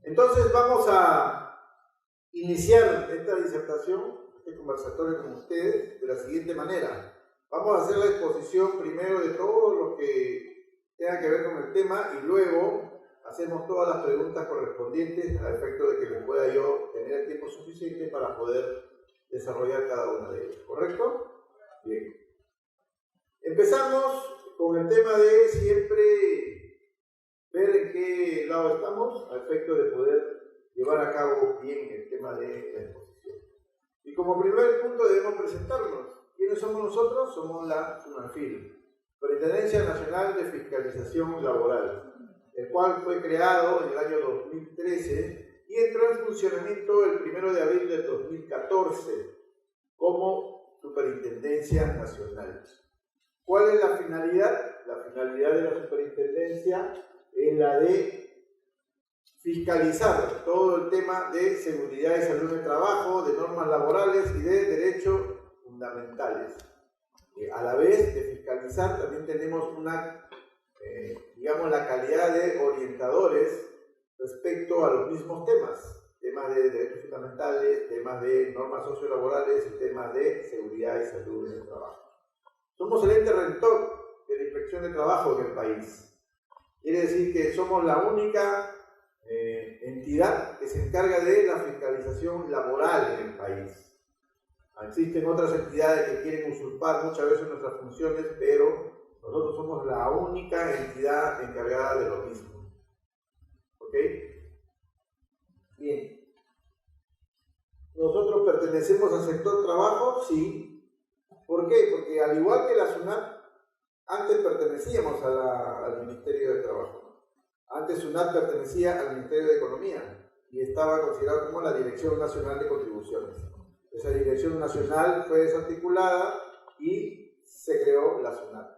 Entonces vamos a iniciar esta disertación, este conversatorio con ustedes, de la siguiente manera. Vamos a hacer la exposición primero de todo lo que tenga que ver con el tema y luego hacemos todas las preguntas correspondientes al efecto de que les pueda yo tener el tiempo suficiente para poder desarrollar cada una de ellas. ¿Correcto? Bien. Empezamos con el tema de siempre ver en qué lado estamos al efecto de poder llevar a cabo bien el tema de la exposición. Y como primer punto debemos presentarnos. ¿Quiénes somos nosotros? Somos la SUNAFIL, Superintendencia Nacional de Fiscalización Laboral, el cual fue creado en el año 2013 y entró en funcionamiento el 1 de abril del 2014 como Superintendencia Nacional. ¿Cuál es la finalidad? La finalidad de la superintendencia es la de fiscalizar todo el tema de seguridad y salud en el trabajo, de normas laborales y de derechos fundamentales. A la vez de fiscalizar también tenemos una, la calidad de orientadores respecto a los mismos temas de derechos fundamentales, temas de normas sociolaborales y temas de seguridad y salud en el trabajo. Somos el ente rector de la Inspección de Trabajo en el país. Quiere decir que somos la única entidad que se encarga de la fiscalización laboral en el país. Existen otras entidades que quieren usurpar muchas veces nuestras funciones, pero nosotros somos la única entidad encargada de lo mismo. ¿Ok? Bien. ¿Nosotros pertenecemos al sector trabajo? Sí. ¿Por qué? Porque al igual que la SUNAT, antes pertenecíamos al Ministerio de Trabajo. Antes SUNAT pertenecía al Ministerio de Economía y estaba considerado como la Dirección Nacional de Contribuciones. Esa Dirección Nacional fue desarticulada y se creó la SUNAT.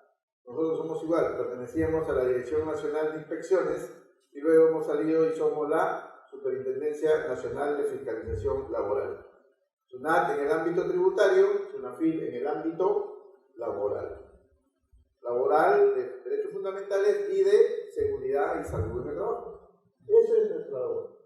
Nosotros somos igual, pertenecíamos a la Dirección Nacional de Inspecciones y luego hemos salido y somos la Superintendencia Nacional de Fiscalización Laboral. SUNAT en el ámbito tributario, SUNAFIL en el ámbito laboral. Laboral, de derechos fundamentales y de seguridad y salud en el trabajo. Eso es nuestra labor.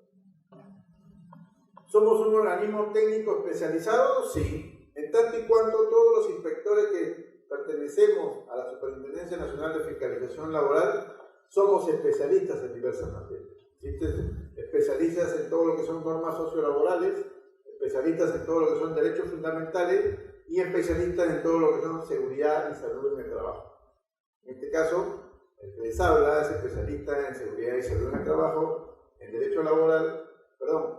¿Somos un organismo técnico especializado? Sí. En tanto y cuanto todos los inspectores que pertenecemos a la Superintendencia Nacional de Fiscalización Laboral somos especialistas en diversas materias. Existen especialistas en todo lo que son normas sociolaborales, especialistas en todo lo que son derechos fundamentales y especialistas en todo lo que son seguridad y salud en el trabajo. En este caso, el que les habla es especialista en seguridad y salud en el trabajo, en derecho laboral,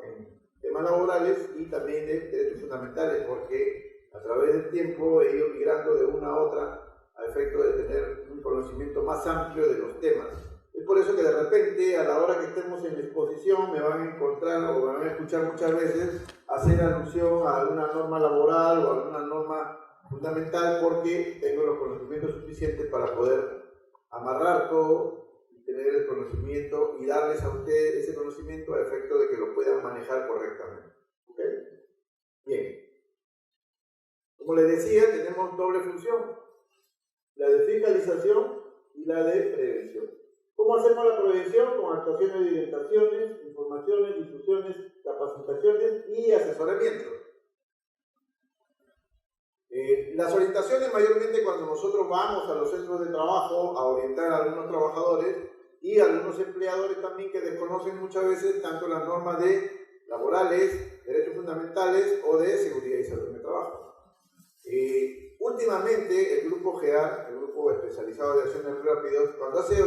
en temas laborales y también de derechos fundamentales, porque a través del tiempo he ido migrando de una a otra a efecto de tener un conocimiento más amplio de los temas. Es por eso que de repente, a la hora que estemos en la exposición, me van a encontrar o me van a escuchar muchas veces hacer alusión a alguna norma laboral o a alguna norma fundamental, porque tengo los conocimientos suficientes para poder amarrar todo y tener el conocimiento y darles a ustedes ese conocimiento a efecto de que lo puedan manejar correctamente. ¿Ok? Bien. Como les decía, tenemos doble función, la de fiscalización y la de prevención. ¿Cómo hacemos la prevención? Con actuaciones de orientaciones, informaciones, difusiones, capacitaciones y asesoramiento. Las orientaciones mayormente cuando nosotros vamos a los centros de trabajo a orientar a algunos trabajadores y a algunos empleadores también que desconocen muchas veces tanto las normas de laborales, derechos fundamentales o de seguridad y salud en el trabajo. Últimamente el grupo GEAR, el grupo especializado de acciones rápidas, cuando hace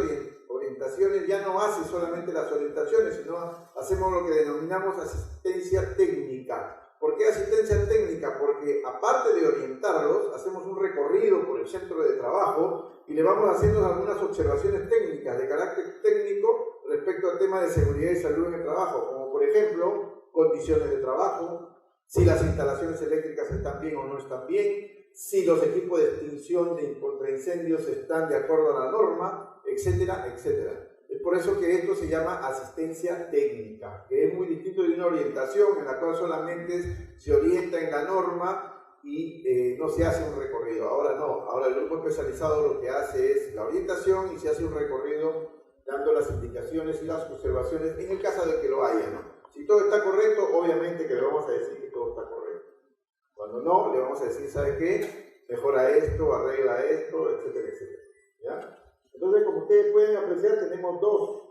orientaciones ya no hace solamente las orientaciones, sino hacemos lo que denominamos asistencia técnica. ¿Por qué asistencia técnica? Porque aparte de orientarlos, hacemos un recorrido por el centro de trabajo y le vamos haciendo algunas observaciones técnicas de carácter técnico respecto al tema de seguridad y salud en el trabajo, como por ejemplo, condiciones de trabajo, si las instalaciones eléctricas están bien o no están bien, si los equipos de extinción contra incendios están de acuerdo a la norma, etcétera, etcétera. Es por eso que esto se llama asistencia técnica, que es muy distinto de una orientación en la cual solamente se orienta en la norma y no se hace un recorrido. Ahora no, ahora el grupo especializado lo que hace es la orientación y se hace un recorrido dando las indicaciones y las observaciones en el caso de que lo haya, ¿no? Si todo está correcto, obviamente que le vamos a decir que todo está correcto. Cuando no, le vamos a decir, ¿sabe qué? Mejora esto, arregla esto, etcétera, etcétera. ¿Ya? Entonces, como ustedes pueden apreciar, tenemos dos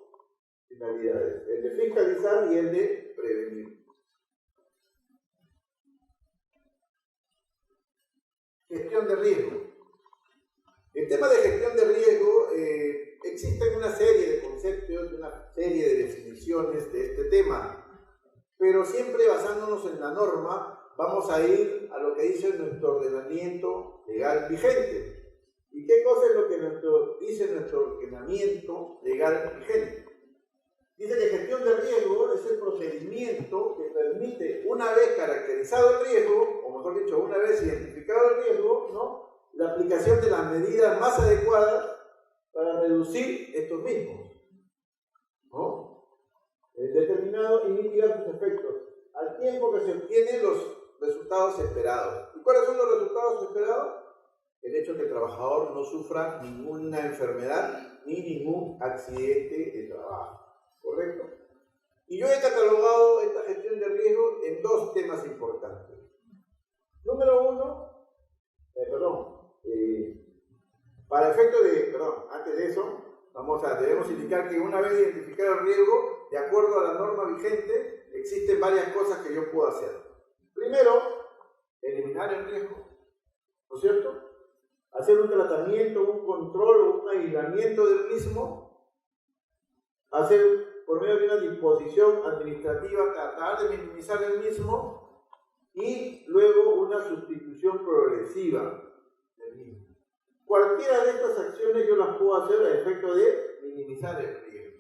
finalidades, el de fiscalizar y el de prevenir. Gestión de riesgo. El tema de gestión de riesgo, existen una serie de conceptos, una serie de definiciones de este tema, pero siempre basándonos en la norma, vamos a ir a lo que dice nuestro ordenamiento legal vigente. ¿Y qué cosa es lo que dice nuestro ordenamiento legal vigente? Dice que gestión de riesgo es el procedimiento que permite, una vez caracterizado el riesgo, o mejor dicho, una vez identificado el riesgo, ¿no?, la aplicación de las medidas más adecuadas para reducir estos mismos, ¿no?, determinado y mitigar sus efectos, al tiempo que se obtienen los resultados esperados. ¿Y cuáles son los resultados esperados? El hecho de que el trabajador no sufra ninguna enfermedad ni ningún accidente de trabajo. ¿Correcto? Y yo he catalogado esta gestión de riesgo en dos temas importantes. Número uno, para efecto de, antes de eso, debemos indicar que una vez identificado el riesgo, de acuerdo a la norma vigente, existen varias cosas que yo puedo hacer. Primero, eliminar el riesgo, ¿no es cierto? Hacer un tratamiento, un control o un aislamiento del mismo, hacer por medio de una disposición administrativa, tratar de minimizar el mismo y luego una sustitución progresiva del mismo. Cualquiera de estas acciones yo las puedo hacer a efecto de minimizar el riesgo.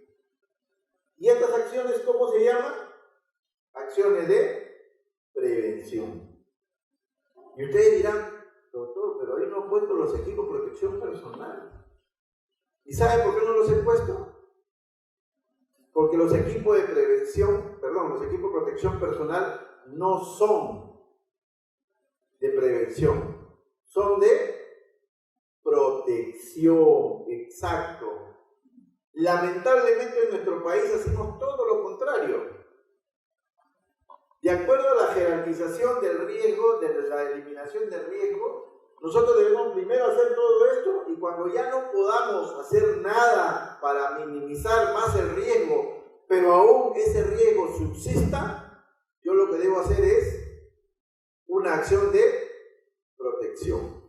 ¿Y estas acciones cómo se llaman? Acciones de prevención. Y ustedes dirán, doctor, pero ahí no he puesto los equipos de protección personal. ¿Y sabe por qué no los he puesto? Porque los equipos de prevención, los equipos de protección personal no son de prevención, son de protección, exacto. Lamentablemente en nuestro país hacemos todo lo contrario. De acuerdo a la jerarquización del riesgo, de la eliminación del riesgo, nosotros debemos primero hacer todo esto y cuando ya no podamos hacer nada para minimizar más el riesgo, pero aún ese riesgo subsista, yo lo que debo hacer es una acción de protección.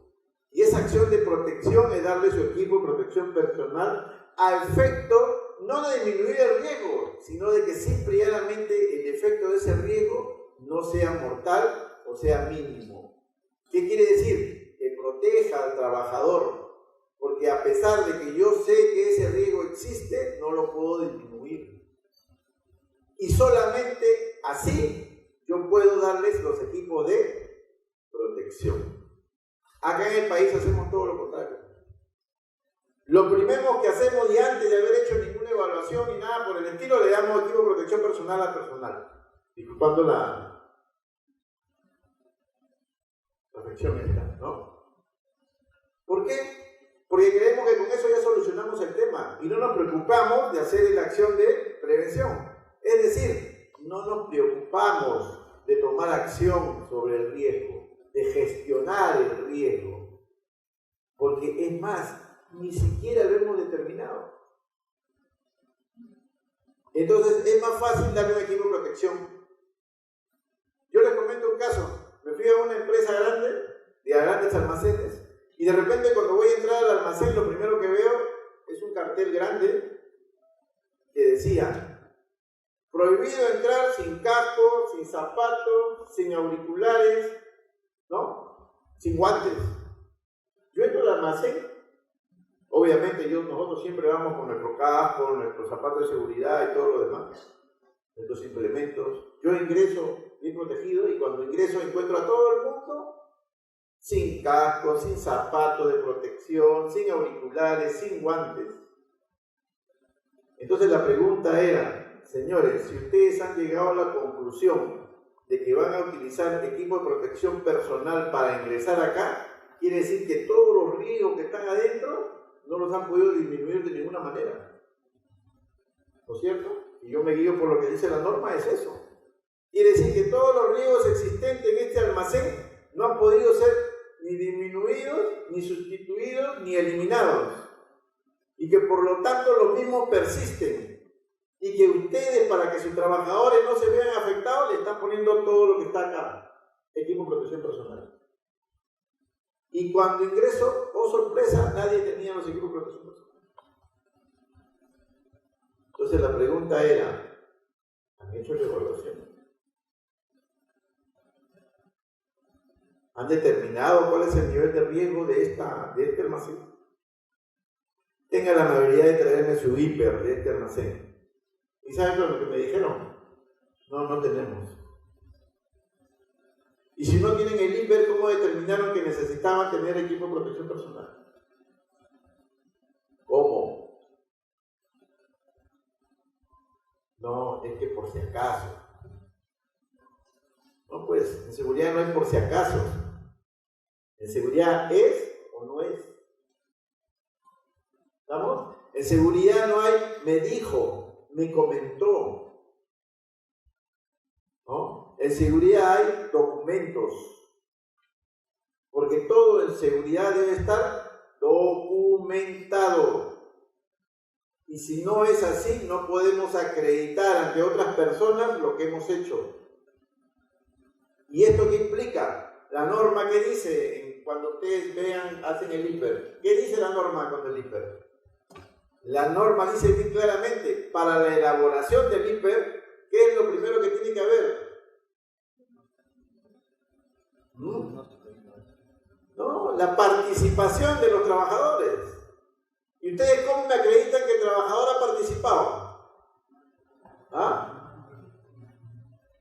Y esa acción de protección es darle su equipo de protección personal a efecto no de disminuir el riesgo, sino de que simplemente el efecto de ese riesgo no sea mortal o sea mínimo. ¿Qué quiere decir? Que proteja al trabajador, porque a pesar de que yo sé que ese riesgo existe, no lo puedo disminuir. Y solamente así yo puedo darles los equipos de protección. Acá en el país hacemos todo lo contrario. Lo primero que hacemos, y antes de haber hecho ninguna evaluación ni nada por el estilo, le damos equipo de protección personal al personal. Disculpando la perfección esta, ¿no? ¿Por qué? Porque creemos que con eso ya solucionamos el tema y no nos preocupamos de hacer la acción de prevención. Es decir, no nos preocupamos de tomar acción sobre el riesgo, de gestionar el riesgo, porque es más, ni siquiera lo hemos determinado. Entonces es más fácil darle un equipo de protección. Yo les comento un caso. Me fui a una empresa grande, de grandes almacenes, y de repente cuando voy a entrar al almacén, lo primero que veo es un cartel grande que decía: prohibido entrar sin casco, sin zapatos, sin auriculares, ¿no? Sin guantes. Yo entro al almacén, obviamente nosotros siempre vamos con nuestro casco, nuestros zapatos de seguridad y todo lo demás, nuestros implementos. Yo ingreso bien protegido y cuando ingreso encuentro a todo el mundo sin casco, sin zapatos de protección, sin auriculares, sin guantes. Entonces la pregunta era: señores, si ustedes han llegado a la conclusión de que van a utilizar equipo de protección personal para ingresar acá, quiere decir que todos los riesgos que están adentro no los han podido disminuir de ninguna manera. ¿no es cierto? Y yo me guío por lo que dice la norma, es eso. Quiere decir que todos los riesgos existentes en este almacén no han podido ser ni disminuidos, ni sustituidos, ni eliminados. Y que por lo tanto los mismos persisten. Y que ustedes, para que sus trabajadores no se vean afectados, le están poniendo todo lo que está acá. Equipo de protección personal. Y cuando ingreso, oh sorpresa, nadie tenía los equipos de protección personal. Entonces la pregunta era, ¿han hecho la evaluación? ¿Han determinado cuál es el nivel de riesgo de este almacén? Tengan la amabilidad de traerme su hiper de este almacén. ¿Y saben lo que me dijeron? No tenemos. Y si no tienen el hiper, ¿cómo determinaron que necesitaban tener equipo de protección personal? ¿Cómo? No, es que por si acaso. No, pues, en seguridad no es por si acaso. En seguridad es o no es. ¿Estamos? En seguridad no hay me dijo, me comentó. ¿No? En seguridad hay documentos. Porque todo en seguridad debe estar documentado. Y si no es así, no podemos acreditar ante otras personas lo que hemos hecho. ¿Y esto qué implica? La norma que dice, cuando ustedes vean, hacen el hiper. ¿Qué dice la norma con el hiper? La norma dice muy claramente, para la elaboración del hiper, ¿qué es lo primero que tiene que haber? No, la participación de los trabajadores. ¿Y ustedes cómo me acreditan que el trabajador ha participado? ¿Ah?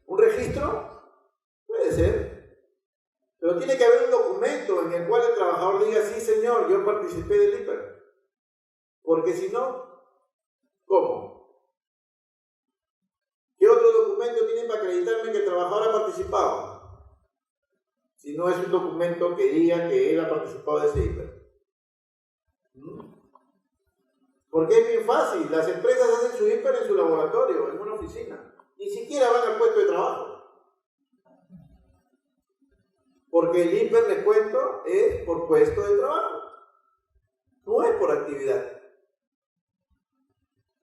¿Un registro? Puede ser. Pero tiene que haber un documento en el cual el trabajador diga, sí señor, yo participé del hiper. Porque si no, ¿cómo? ¿Qué otro documento tiene para acreditarme que el trabajador ha participado? Si no es un documento que diga que él ha participado de ese hiper. Porque es bien fácil, las empresas hacen su hiper en su laboratorio, en una oficina. Ni siquiera van al puesto de trabajo. Porque el hiper, les cuento, es por puesto de trabajo. No es por actividad.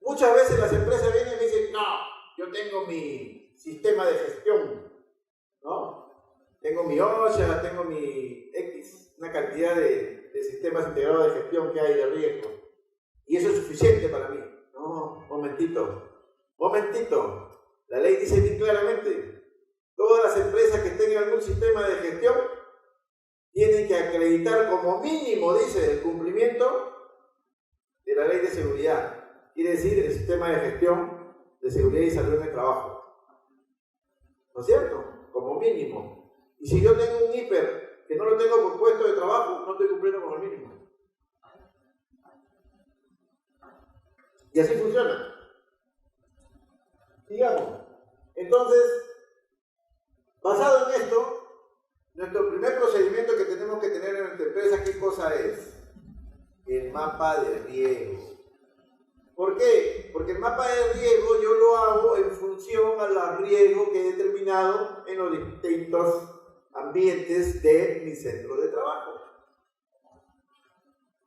Muchas veces las empresas vienen y me dicen, no, yo tengo mi sistema de gestión, ¿no? Tengo mi OSHA, tengo mi X, una cantidad de sistemas integrados de gestión que hay de riesgo. Y eso es suficiente para mí. No, momentito. La ley dice bien claramente, todas las empresas que tengan algún sistema de gestión tienen que acreditar como mínimo, dice, el cumplimiento de la ley de seguridad. Quiere decir el sistema de gestión de seguridad y salud en el trabajo. ¿No es cierto? Como mínimo. Y si yo tengo un hiper que no lo tengo por puesto de trabajo, no estoy cumpliendo con el mínimo. Y así funciona. Digamos. Entonces, basado en esto, nuestro primer procedimiento que tenemos que tener en nuestra empresa, ¿qué cosa es? El mapa de riesgo. ¿Por qué? Porque el mapa de riesgo yo lo hago en función al riesgo que he determinado en los distintos ambientes de mi centro de trabajo.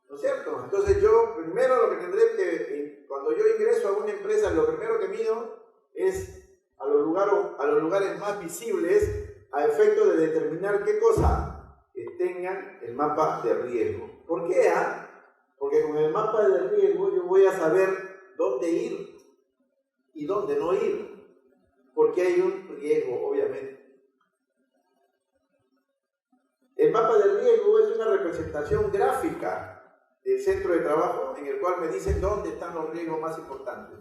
¿No es cierto? Entonces yo primero lo que tendré que, cuando yo ingreso a una empresa, lo primero que mido es a los lugares más visibles a efecto de determinar qué cosa tengan el mapa de riesgo. ¿Por qué? Porque con el mapa de riesgo yo voy a saber dónde ir y dónde no ir, porque hay un riesgo, obviamente. El mapa de riesgo es una representación gráfica del centro de trabajo en el cual me dicen dónde están los riesgos más importantes.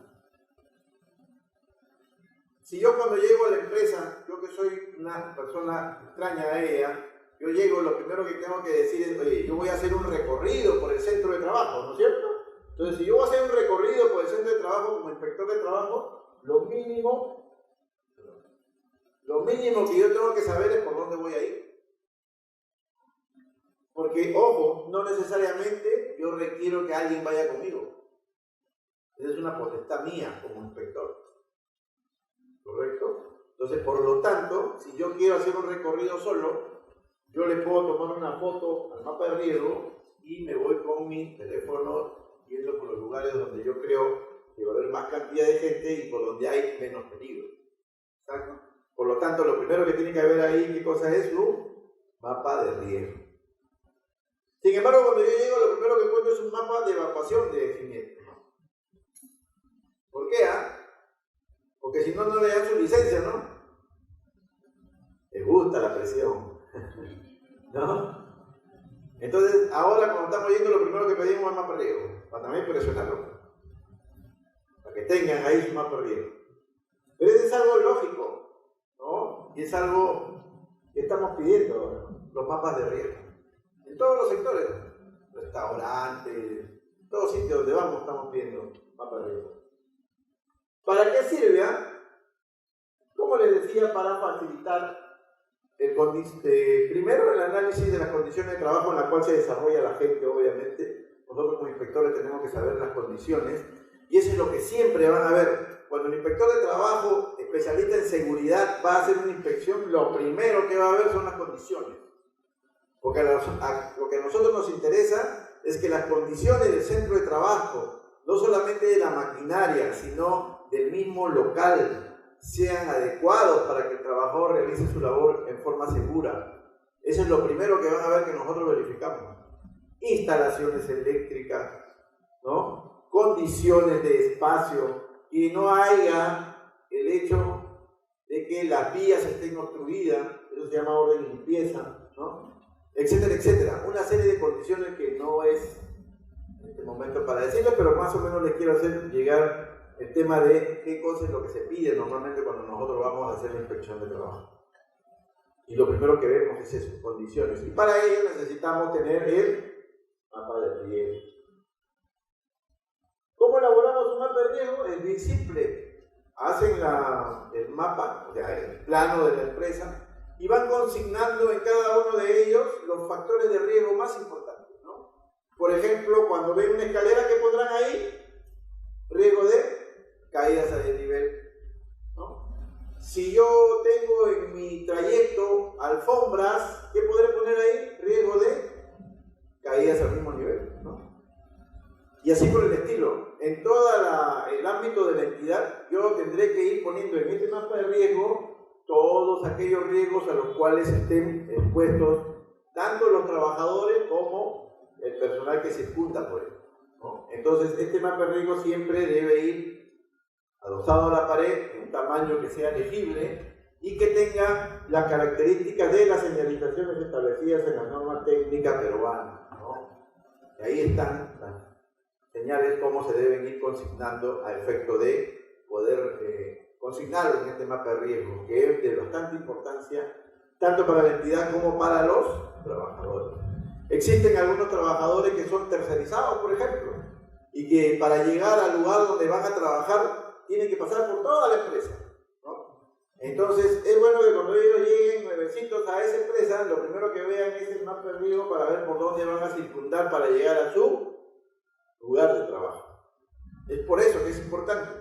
Si yo cuando llego a la empresa, yo que soy una persona extraña a ella, yo llego, lo primero que tengo que decir es, oye, yo voy a hacer un recorrido por el centro de trabajo, ¿no es cierto? Entonces, si yo voy a hacer un recorrido por el centro de trabajo como inspector de trabajo, lo mínimo que yo tengo que saber es por dónde voy a ir. Porque, ojo, no necesariamente yo requiero que alguien vaya conmigo. Esa es una potestad mía como inspector. ¿Correcto? Entonces, por lo tanto, si yo quiero hacer un recorrido solo, yo le puedo tomar una foto al mapa de riesgo y me voy con mi teléfono yendo por los lugares donde yo creo que va a haber más cantidad de gente y por donde hay menos peligro. ¿Exacto? Por lo tanto, lo primero que tiene que haber ahí, ¿qué cosa es? Un mapa de riesgo. Sin embargo, cuando yo llego, lo primero que encuentro es un mapa de evacuación de siniestro. ¿Por qué? Porque si no, no le dan su licencia, ¿no? Les gusta la presión, ¿no? Entonces, ahora cuando estamos yendo, lo primero que pedimos es el mapa de riesgo, para también presionarlo, para que tengan ahí su mapa de riesgo. Pero eso es algo lógico, ¿no? Y es algo que estamos pidiendo ahora, los mapas de riesgo. En todos los sectores, restaurantes, todos sitios donde vamos estamos pidiendo mapas de riesgo. ¿Para qué sirve? Como les decía, para facilitar primero el análisis de las condiciones de trabajo en las cuales se desarrolla la gente, obviamente. Nosotros como inspectores tenemos que saber las condiciones y eso es lo que siempre van a ver. Cuando el inspector de trabajo, especialista en seguridad, va a hacer una inspección, lo primero que va a ver son las condiciones. Porque lo que a nosotros nos interesa es que las condiciones del centro de trabajo, no solamente de la maquinaria, sino del mismo local, sean adecuados para que el trabajador realice su labor en forma segura. Eso es lo primero que van a ver que nosotros verificamos. Instalaciones eléctricas, ¿no? Condiciones de espacio, que no haya el hecho de que las vías estén obstruidas, eso se llama orden de limpieza, ¿no? Etcétera, etcétera. Una serie de condiciones que no es en este momento para decirlo, pero más o menos les quiero hacer llegar el tema de qué cosa es lo que se pide normalmente cuando nosotros vamos a hacer la inspección de trabajo. Y lo primero que vemos es eso, condiciones. Y para ello necesitamos tener el mapa de riesgo. ¿Cómo elaboramos un mapa de riesgo? Es bien simple. Hacen el mapa, o sea, el plano de la empresa, y van consignando en cada uno de ellos los factores de riesgo más importantes, ¿no? Por ejemplo, cuando ven una escalera, ¿qué pondrán ahí? Riesgo de caídas a desnivel, ¿no? Si yo tengo en mi trayecto alfombras, ¿qué podré poner ahí? Riesgo de caídas al mismo nivel, ¿no? Y así por el estilo. En todo el ámbito de la entidad, yo tendré que ir poniendo en este mapa de riesgo todos aquellos riesgos a los cuales estén expuestos tanto los trabajadores como el personal que circunda por él, ¿no? Entonces, este mapa de riesgo siempre debe ir adosado a la pared en un tamaño que sea legible y que tenga las características de las señalizaciones establecidas en la norma técnica peruana, ¿no? Y ahí están las señales, cómo se deben ir consignando a efecto de poder consignarlo en este mapa de riesgo, que es de bastante importancia tanto para la entidad como para los trabajadores. Existen algunos trabajadores que son tercerizados, por ejemplo, y que para llegar al lugar donde van a trabajar tienen que pasar por toda la empresa, ¿no? Entonces es bueno que cuando ellos lleguen nuevecitos a esa empresa, lo primero que vean es el mapa de riesgo para ver por dónde van a circundar para llegar a su lugar de trabajo. Es por eso que es importante,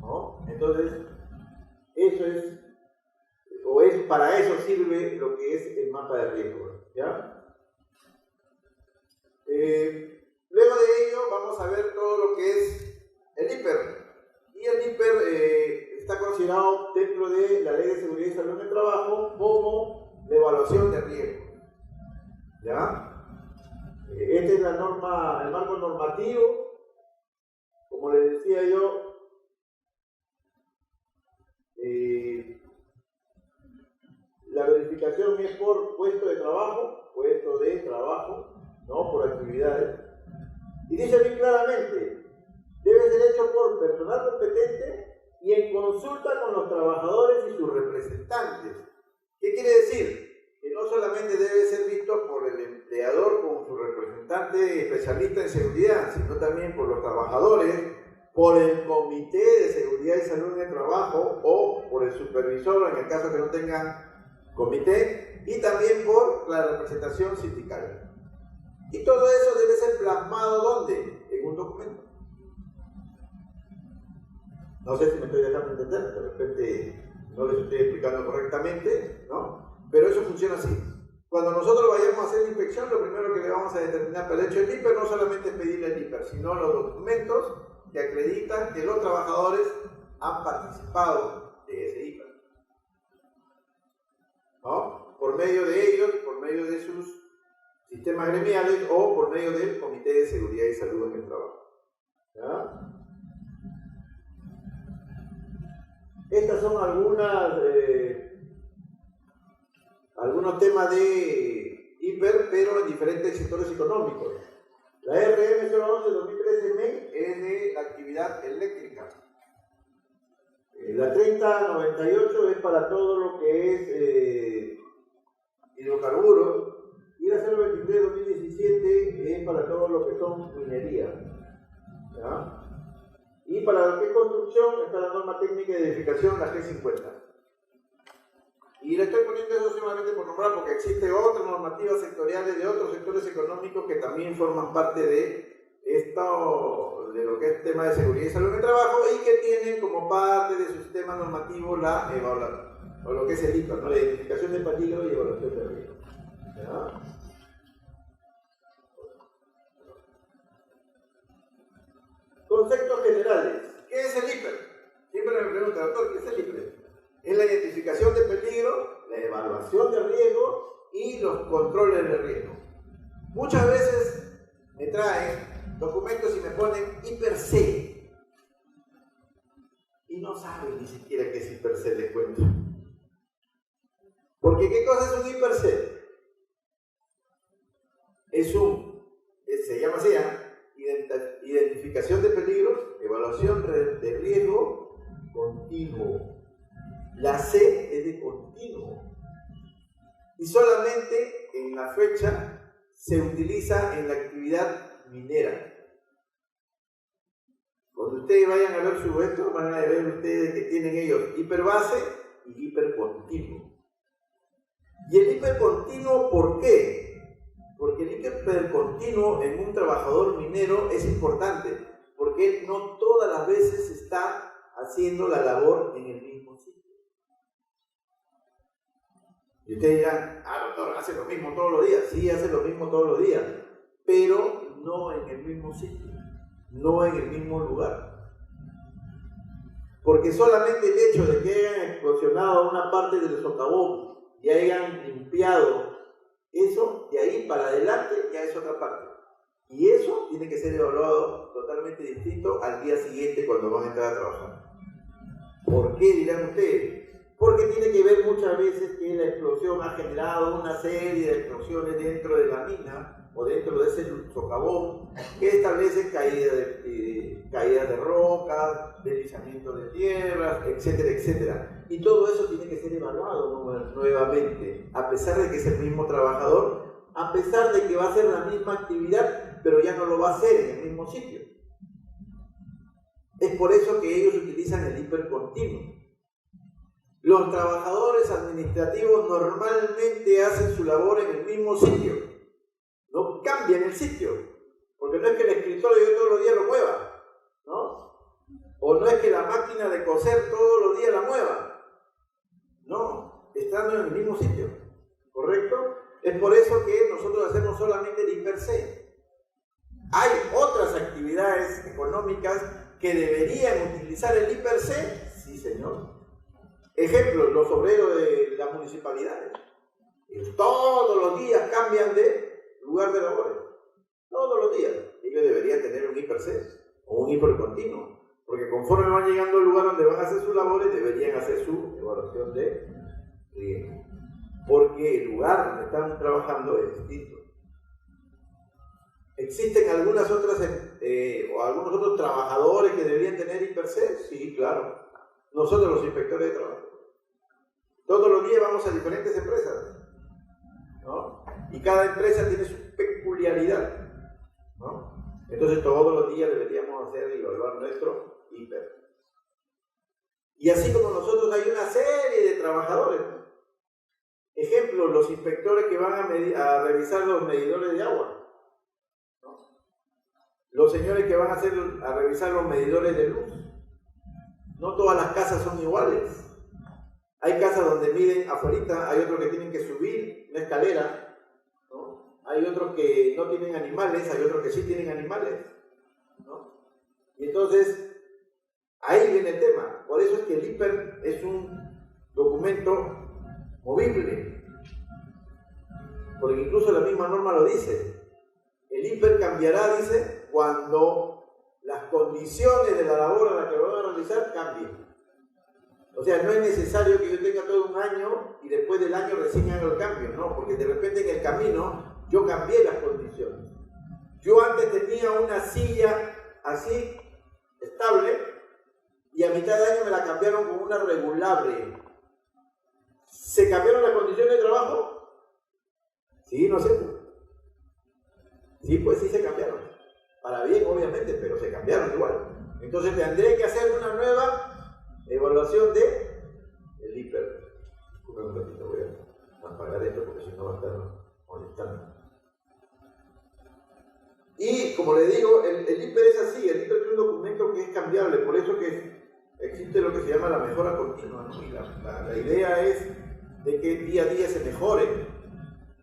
¿no? Entonces, para eso sirve lo que es el mapa de riesgo, ¿ya? Luego de ello vamos a ver todo lo que es el IPER. Y el IPER está considerado dentro de la Ley de Seguridad y Salud en el Trabajo como la evaluación de riesgo, ¿ya? Esta es la norma, el marco normativo. Como les decía yo, la verificación es por puesto de trabajo, ¿no? Por actividades. Y dice bien claramente, debe ser hecho por personal competente y en consulta con los trabajadores y sus representantes. ¿Qué quiere decir? Que no solamente debe ser visto por el empleador como su representante especialista en seguridad, sino también por los trabajadores, por el Comité de Seguridad y Salud en el Trabajo o por el supervisor en el caso que no tengan comité, y también por la representación sindical. Y todo eso debe ser plasmado ¿dónde? En un documento. No sé si me estoy dejando entender, de repente no les estoy explicando correctamente, ¿no? Pero eso funciona así. Cuando nosotros vayamos a hacer la inspección, lo primero que le vamos a determinar para el hecho del IPER no solamente es pedirle el IPER, sino los documentos que acreditan que los trabajadores han participado de ese IPER, ¿no? Por medio de ellos, por medio de sus sistemas gremiales o por medio del Comité de Seguridad y Salud en el Trabajo. ¿Ya? Estas son algunos temas de IPER, pero en diferentes sectores económicos. La RM 011-2013 es de la actividad eléctrica. La 3098 es para todo lo que es hidrocarburos. Y la 023-2017 es para todo lo que son minería. ¿Ya? Y para lo que es construcción está la norma técnica de edificación, la G50. Y le estoy poniendo eso solamente por nombrar porque existen otras normativas sectoriales de otros sectores económicos que también forman parte de esto, de lo que es tema de seguridad y salud en el trabajo y que tienen como parte de su sistema normativo la evaluación, o lo que es el IPA, ¿no? La identificación de peligro y evaluación de riesgo. ¿Ya? Conceptos generales. ¿Qué es el IPER? Siempre me preguntan, doctor, ¿qué es el IPER? Es la identificación de peligro, la evaluación de riesgo y los controles de riesgo. Muchas veces me traen documentos y me ponen IPER-C y no saben ni siquiera qué es IPER-C, les cuento. Porque ¿qué cosa es un IPER-C? Se llama así, identificación de peligros, evaluación de riesgo continuo. La C es de continuo. Y solamente en la fecha se utiliza en la actividad minera. Cuando ustedes vayan a ver su esto, van a ver ustedes que tienen ellos hiperbase y hipercontinuo. ¿Y el hipercontinuo por qué? Porque el hipercontinuo en un trabajador minero es importante, porque él no todas las veces está haciendo la labor en el mismo sitio. Y ustedes dirán, doctor, hace lo mismo todos los días. Sí, hace lo mismo todos los días, pero no en el mismo sitio, no en el mismo lugar. Porque solamente el hecho de que hayan explosionado una parte del socavón y hayan limpiado eso, de ahí para adelante ya es otra parte. Y eso tiene que ser evaluado totalmente distinto al día siguiente cuando van a entrar a trabajar. ¿Por qué, dirán ustedes? Porque tiene que ver muchas veces que la explosión ha generado una serie de explosiones dentro de la mina o dentro de ese socavón que establecen caídas de rocas, deslizamiento de tierras, etcétera, etcétera. Y todo eso tiene que ser evaluado nuevamente, a pesar de que es el mismo trabajador, a pesar de que va a hacer la misma actividad, pero ya no lo va a hacer en el mismo sitio. Es por eso que ellos utilizan el hipercontinuo. Los trabajadores administrativos normalmente hacen su labor en el mismo sitio, no cambian el sitio, porque no es que el escritorio todos los días lo mueva, ¿no? O no es que la máquina de coser todos los días la mueva, no, estando en el mismo sitio, ¿correcto? Es por eso que nosotros hacemos solamente el IPER-C. Hay otras actividades económicas que deberían utilizar el IPER-C, sí señor. Ejemplo, los obreros de las municipalidades. Todos los días cambian de lugar de labores. Todos los días. Ellos deberían tener un IPER-C o un hipercontinuo. Porque conforme van llegando al lugar donde van a hacer sus labores, deberían hacer su evaluación de riesgo. Porque el lugar donde están trabajando es distinto. ¿Existen algunos otros trabajadores que deberían tener IPER-C? Sí, claro. Nosotros los inspectores de trabajo. Todos los días vamos a diferentes empresas, ¿no? Y cada empresa tiene su peculiaridad, ¿no? Entonces todos los días deberíamos hacer y evaluar nuestro IPER. Y así como nosotros hay una serie de trabajadores, ¿no? Ejemplo, los inspectores que van a revisar los medidores de agua, ¿no? Los señores que van a revisar los medidores de luz, No todas las casas son iguales. Hay casas donde miden afuera, hay otros que tienen que subir una escalera, ¿no? Hay otros que no tienen animales, hay otros que sí tienen animales, ¿no? Y entonces, ahí viene el tema. Por eso es que el IPER es un documento movible. Porque incluso la misma norma lo dice. El IPER cambiará, dice, cuando las condiciones de la labor a la que lo van a realizar cambien. O sea, no es necesario que yo tenga todo un año y después del año recién haga el cambio, no, porque de repente en el camino yo cambié las condiciones. Yo antes tenía una silla así, estable, y a mitad de año me la cambiaron con una regulable. ¿Se cambiaron las condiciones de trabajo? Sí, no sé. Sí, pues sí se cambiaron. Para bien, obviamente, pero se cambiaron igual. Entonces tendré que hacer una nueva evaluación de el IPER. Un ratito, voy a apagar esto porque si no va a estar molestando. Y como le digo, el IPER es así. El IPER es un documento que es cambiable, por eso que existe lo que se llama la mejora continua, ¿no? Y la idea es de que día a día se mejore.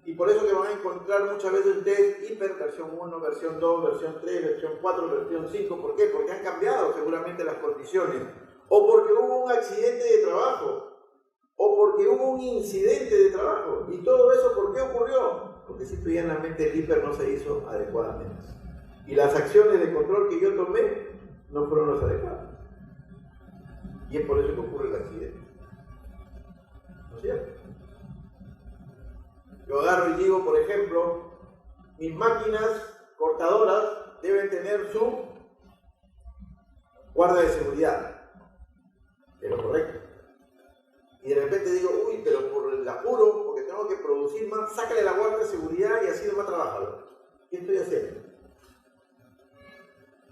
Y por eso que van a encontrar muchas veces ustedes IPER versión 1, versión 2, versión 3, versión 4, versión 5. ¿Por qué? Porque han cambiado seguramente las condiciones. O porque hubo un accidente de trabajo. O porque hubo un incidente de trabajo. ¿Y todo eso por qué ocurrió? Porque simplemente el IPER no se hizo adecuadamente. Y las acciones de control que yo tomé no fueron las adecuadas. Y es por eso que ocurre el accidente. ¿No es cierto? Yo agarro y digo, por ejemplo, mis máquinas cortadoras deben tener su guarda de seguridad. Es lo correcto. Y de repente digo, uy, pero por el apuro, porque tengo que producir más, sácale la guarda de seguridad y así no va a trabajar. ¿Qué estoy haciendo?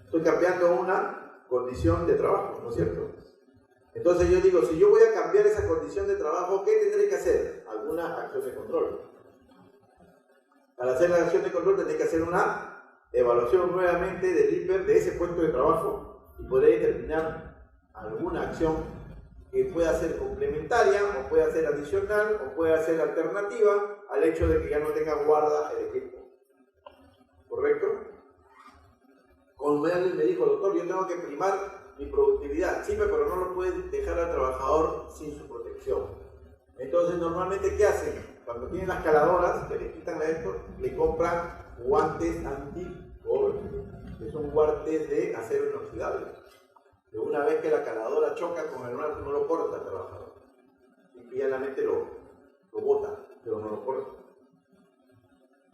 Estoy cambiando una condición de trabajo, ¿no es cierto? Entonces yo digo, si yo voy a cambiar esa condición de trabajo, ¿qué tendré que hacer? Alguna acción de control. Para hacer la acción de control tendré que hacer una evaluación nuevamente del IPER de ese puesto de trabajo y podré determinar alguna acción que pueda ser complementaria o pueda ser adicional o pueda ser alternativa al hecho de que ya no tenga guarda el equipo. ¿Correcto? Como me dijo, doctor, yo tengo que primar mi productividad. Sí, pero no lo puedes dejar al trabajador sin su protección. Entonces, normalmente, ¿qué hacen? Cuando tienen las caladoras, que le quitan esto, le compran guantes anti-golpe, que son guantes de acero inoxidable. De una vez que la caladora choca con el brazo, no lo corta el trabajador. Simplemente lo bota, pero no lo corta.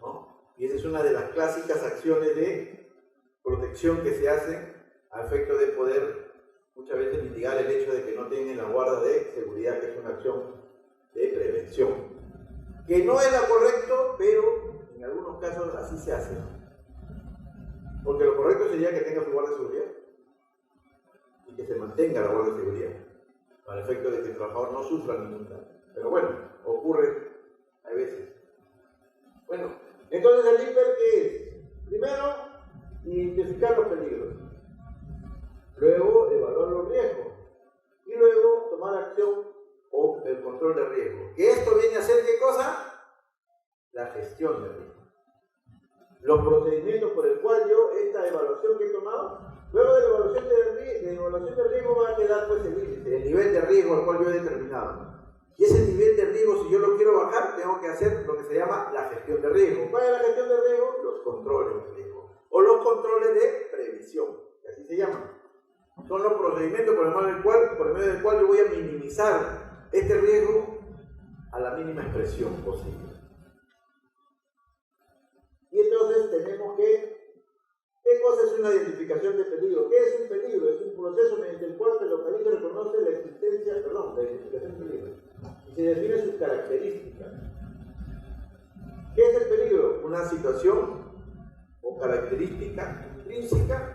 ¿No? Y esa es una de las clásicas acciones de protección que se hacen a efecto de poder muchas veces mitigar el hecho de que no tienen la guarda de seguridad, que es una acción de prevención. Que no es lo correcto, pero en algunos casos así se hace. Porque lo correcto sería que tenga su guarda de seguridad y que se mantenga la guarda de seguridad, para el efecto de que el trabajador no sufra ningún daño. Pero bueno, ocurre a veces. Bueno, entonces el IPER, ¿qué es? Primero, identificar los peligros. Luego, evaluar los riesgos. Y luego, tomar acción o el control de riesgo. ¿Que esto viene a ser qué cosa? La gestión de riesgo. Los procedimientos por el cual yo, esta evaluación que he tomado, luego de la evaluación de riesgo va a quedar pues el índice, el nivel de riesgo al cual yo he determinado. Y ese nivel de riesgo, si yo lo quiero bajar, tengo que hacer lo que se llama la gestión de riesgo. ¿Cuál es la gestión de riesgo? Los controles de riesgo. O los controles de previsión, que así se llaman. Son los procedimientos por medio del cual yo voy a minimizar este riesgo a la mínima expresión posible. Y entonces tenemos que, ¿qué cosa es una identificación de peligro? ¿Qué es un peligro? Es un proceso mediante el cual se localiza y reconoce la identificación de peligro. Y se define sus características. ¿Qué es el peligro? Una situación o característica intrínseca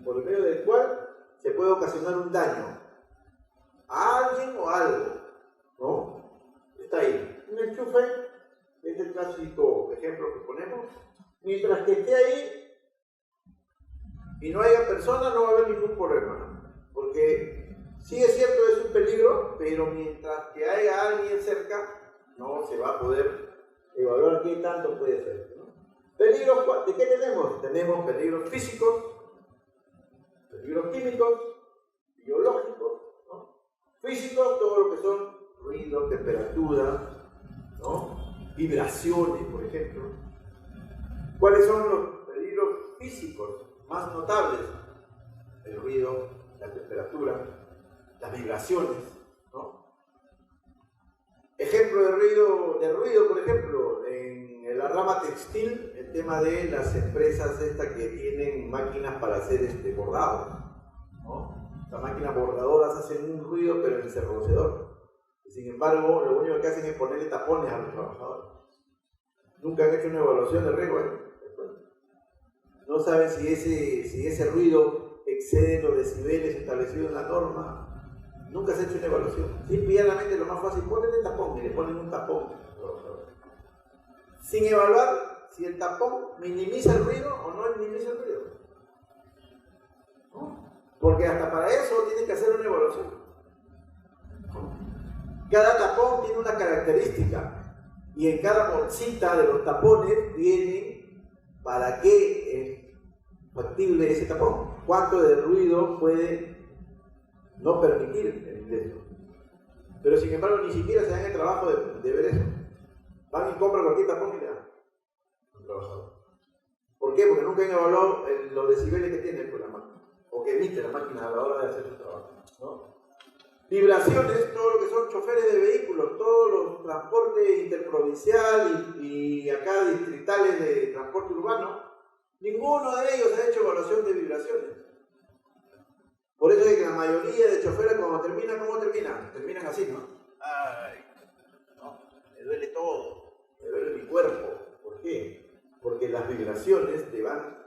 por medio del cual se puede ocasionar un daño a alguien o a algo, ¿no? Está ahí. Un enchufe es el clásico ejemplo que ponemos. Mientras que esté ahí y no haya persona, no va a haber ningún problema, porque Sí es cierto, es un peligro, pero mientras que haya alguien cerca, no se va a poder evaluar qué tanto puede ser, ¿no? ¿Peligros de qué tenemos? Tenemos peligros físicos, peligros químicos, biológicos, ¿no? Físicos, todo lo que son ruido, temperatura, ¿no? Vibraciones, por ejemplo. ¿Cuáles son los peligros físicos más notables? El ruido, la temperatura, las vibraciones, ¿no? Ejemplo de ruido, por ejemplo, en la rama textil, el tema de las empresas estas que tienen máquinas para hacer bordados, ¿no? Las máquinas bordadoras hacen un ruido pero ensordecedor. Sin embargo, lo único que hacen es ponerle tapones a los trabajadores. Nunca han hecho una evaluación de riesgo, ¿eh? No saben si ese ruido excede los decibeles establecidos en la norma. Nunca se ha hecho una evaluación. Simplemente lo más fácil, ponle tapón y le ponen un tapón. Sin evaluar si el tapón minimiza el ruido o no minimiza el ruido. ¿No? Porque hasta para eso tienen que hacer una evaluación. Cada tapón tiene una característica y en cada bolsita de los tapones viene para qué es factible ese tapón. Cuánto de ruido puede no permitir el ingreso. Pero sin embargo ni siquiera se dan el trabajo de ver eso. Van y compran cualquier tapón y le dan al trabajador. ¿Por qué? Porque nunca han evaluado los decibeles que tiene la máquina o que emite la máquina a la hora de hacer su trabajo, ¿no? Vibraciones, todo lo que son choferes de vehículos, todos los transportes interprovincial y acá distritales de transporte urbano, ninguno de ellos ha hecho evaluación de vibraciones. Por eso es que la mayoría de choferes cuando terminan, ¿cómo terminan? Terminan así, ¿no? Ay, no, me duele todo, me duele mi cuerpo. ¿Por qué? Porque las vibraciones te van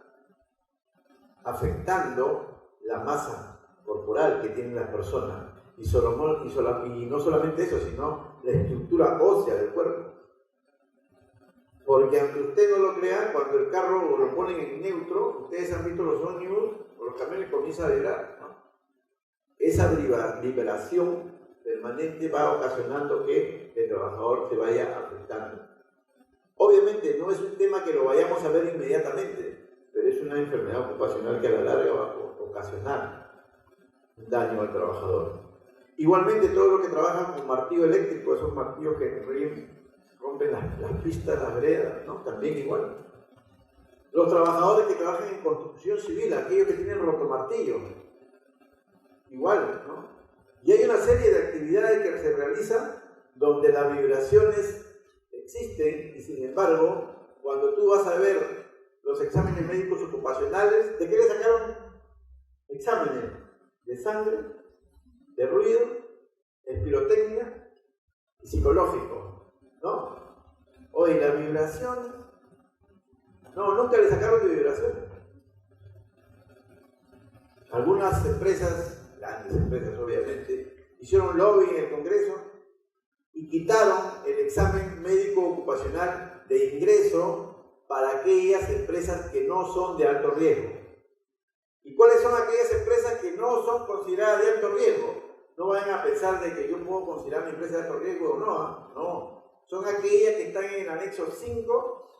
afectando la masa corporal que tienen las personas. Y no solamente eso, sino la estructura ósea del cuerpo. Porque aunque usted no lo crea, cuando el carro lo ponen en neutro, ustedes han visto los ómnibus o los camiones comienzan a vibrar, ¿no? Esa vibración permanente va ocasionando que el trabajador se vaya afectando. Obviamente no es un tema que lo vayamos a ver inmediatamente, pero es una enfermedad ocupacional que a la larga va a ocasionar un daño al trabajador. Igualmente, todos los que trabajan con martillo eléctrico, esos martillos que rompen las pistas, las veredas, ¿no? También igual. Los trabajadores que trabajan en construcción civil, aquellos que tienen rotomartillo, igual, ¿no? Y hay una serie de actividades que se realizan donde las vibraciones existen y sin embargo, cuando tú vas a ver los exámenes médicos ocupacionales, ¿de qué le sacaron? Exámenes de sangre, de ruido, de pirotecnia y psicológico, ¿no? Hoy la vibración, no, nunca le sacaron de vibración. Algunas empresas, grandes empresas obviamente, hicieron lobby en el Congreso y quitaron el examen médico ocupacional de ingreso para aquellas empresas que no son de alto riesgo. ¿Y cuáles son aquellas empresas que no son consideradas de alto riesgo? No vayan a pensar de que yo puedo considerar mi empresa de alto riesgo o no, ¿eh? No. Son aquellas que están en el anexo 5,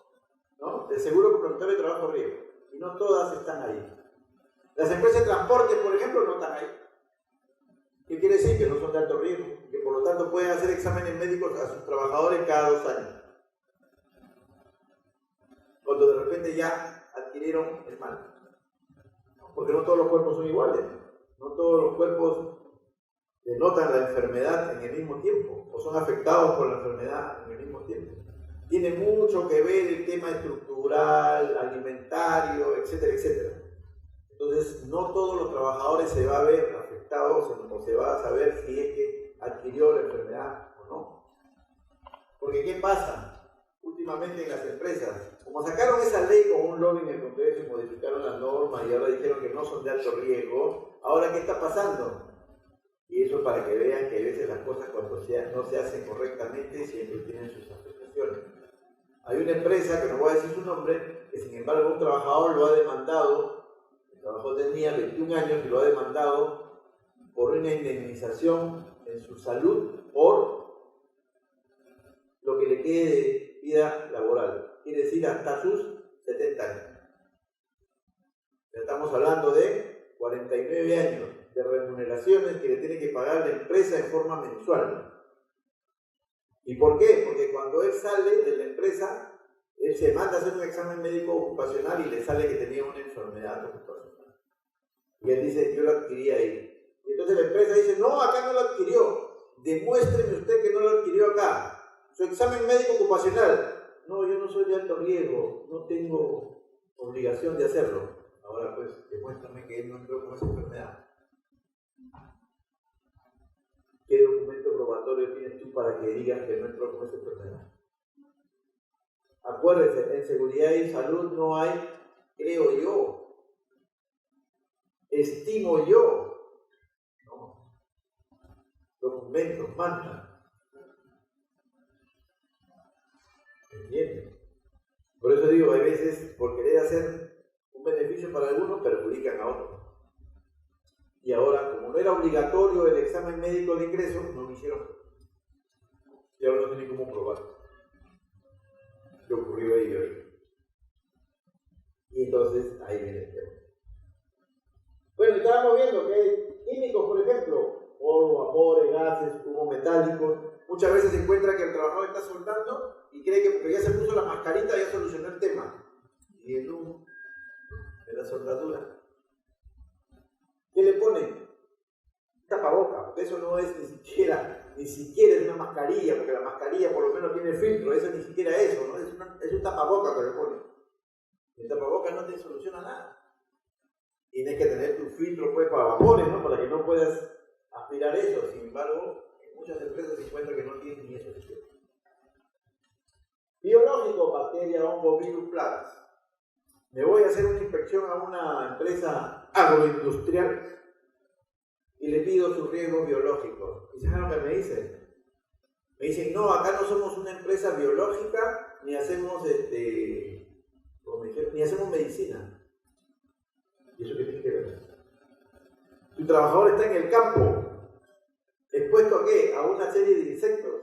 ¿no? Del Seguro Complementario de Trabajo Riesgo. Y no todas están ahí. Las empresas de transporte, por ejemplo, no están ahí. ¿Qué quiere decir? Que no son de alto riesgo. Que por lo tanto pueden hacer exámenes médicos a sus trabajadores cada 2 años. Cuando de repente ya adquirieron el mal. Porque no todos los cuerpos son iguales. No todos los cuerpos denotan la enfermedad en el mismo tiempo o son afectados por la enfermedad en el mismo tiempo. Tiene mucho que ver el tema estructural, alimentario, etcétera, etcétera. Entonces, no todos los trabajadores se va a ver afectados o se va a saber si es que adquirió la enfermedad o no. Porque, ¿qué pasa? Últimamente en las empresas, como sacaron esa ley con un lobby en el Congreso y modificaron las normas y ahora dijeron que no son de alto riesgo, ¿ahora qué está pasando? Y eso para que vean que a veces las cosas cuando no se hacen correctamente siempre tienen sus afectaciones. Hay una empresa, que no voy a decir su nombre, que sin embargo un trabajador lo ha demandado, el trabajador tenía 21 años y lo ha demandado por una indemnización en su salud por lo que le quede de vida laboral, quiere decir hasta sus 70 años. Estamos hablando de 49 años de remuneraciones que le tiene que pagar la empresa en forma mensual. ¿Y por qué? Porque cuando él sale de la empresa, él se manda a hacer un examen médico ocupacional y le sale que tenía una enfermedad ocupacional. Y él dice, yo lo adquirí ahí. Y entonces la empresa dice, no, acá no lo adquirió. Demuéstreme usted que no lo adquirió acá. Su examen médico ocupacional. No, yo no soy de alto riesgo, no tengo obligación de hacerlo. Ahora pues, demuéstrame que él no entró con esa enfermedad. ¿Qué documento probatorio tienes tú para que digas que no entró con esa enfermedad? Acuérdense, en seguridad y salud no hay, creo yo, estimo yo, no, documentos, mandan. ¿Entienden? Por eso digo, hay veces, por querer hacer un beneficio para algunos, perjudican a otros. Y ahora, como no era obligatorio el examen médico de ingreso, no lo hicieron. Y ahora no tienen cómo probar qué ocurrió ahí hoy. Y entonces, ahí viene el tema. Bueno, estábamos viendo que químicos, por ejemplo, polvo, vapores, gases, humos metálicos, muchas veces se encuentra que el trabajador está soldando y cree que porque ya se puso la mascarita ya solucionó el tema. Y el humo de la soldadura, ¿qué le ponen? Tapaboca, porque eso no es ni siquiera es una mascarilla, porque la mascarilla por lo menos tiene filtro, eso ni siquiera eso, ¿no? Es un tapaboca que le ponen. El tapaboca no te soluciona nada. Tienes que tener tu filtro pues para vapores, ¿no? Para que no puedas aspirar eso. Sin embargo, en muchas empresas se encuentra que no tienen ni eso. Biológico, bacteria, hongo, virus, plagas. Me voy a hacer una inspección a una empresa agroindustrial y le pido sus riesgos biológicos. ¿Y saben lo que me dicen? Me dicen, no, acá no somos una empresa biológica, ni hacemos ni hacemos medicina. ¿Y eso qué tiene que ver? Tu trabajador está en el campo, expuesto a ¿qué? A una serie de insectos,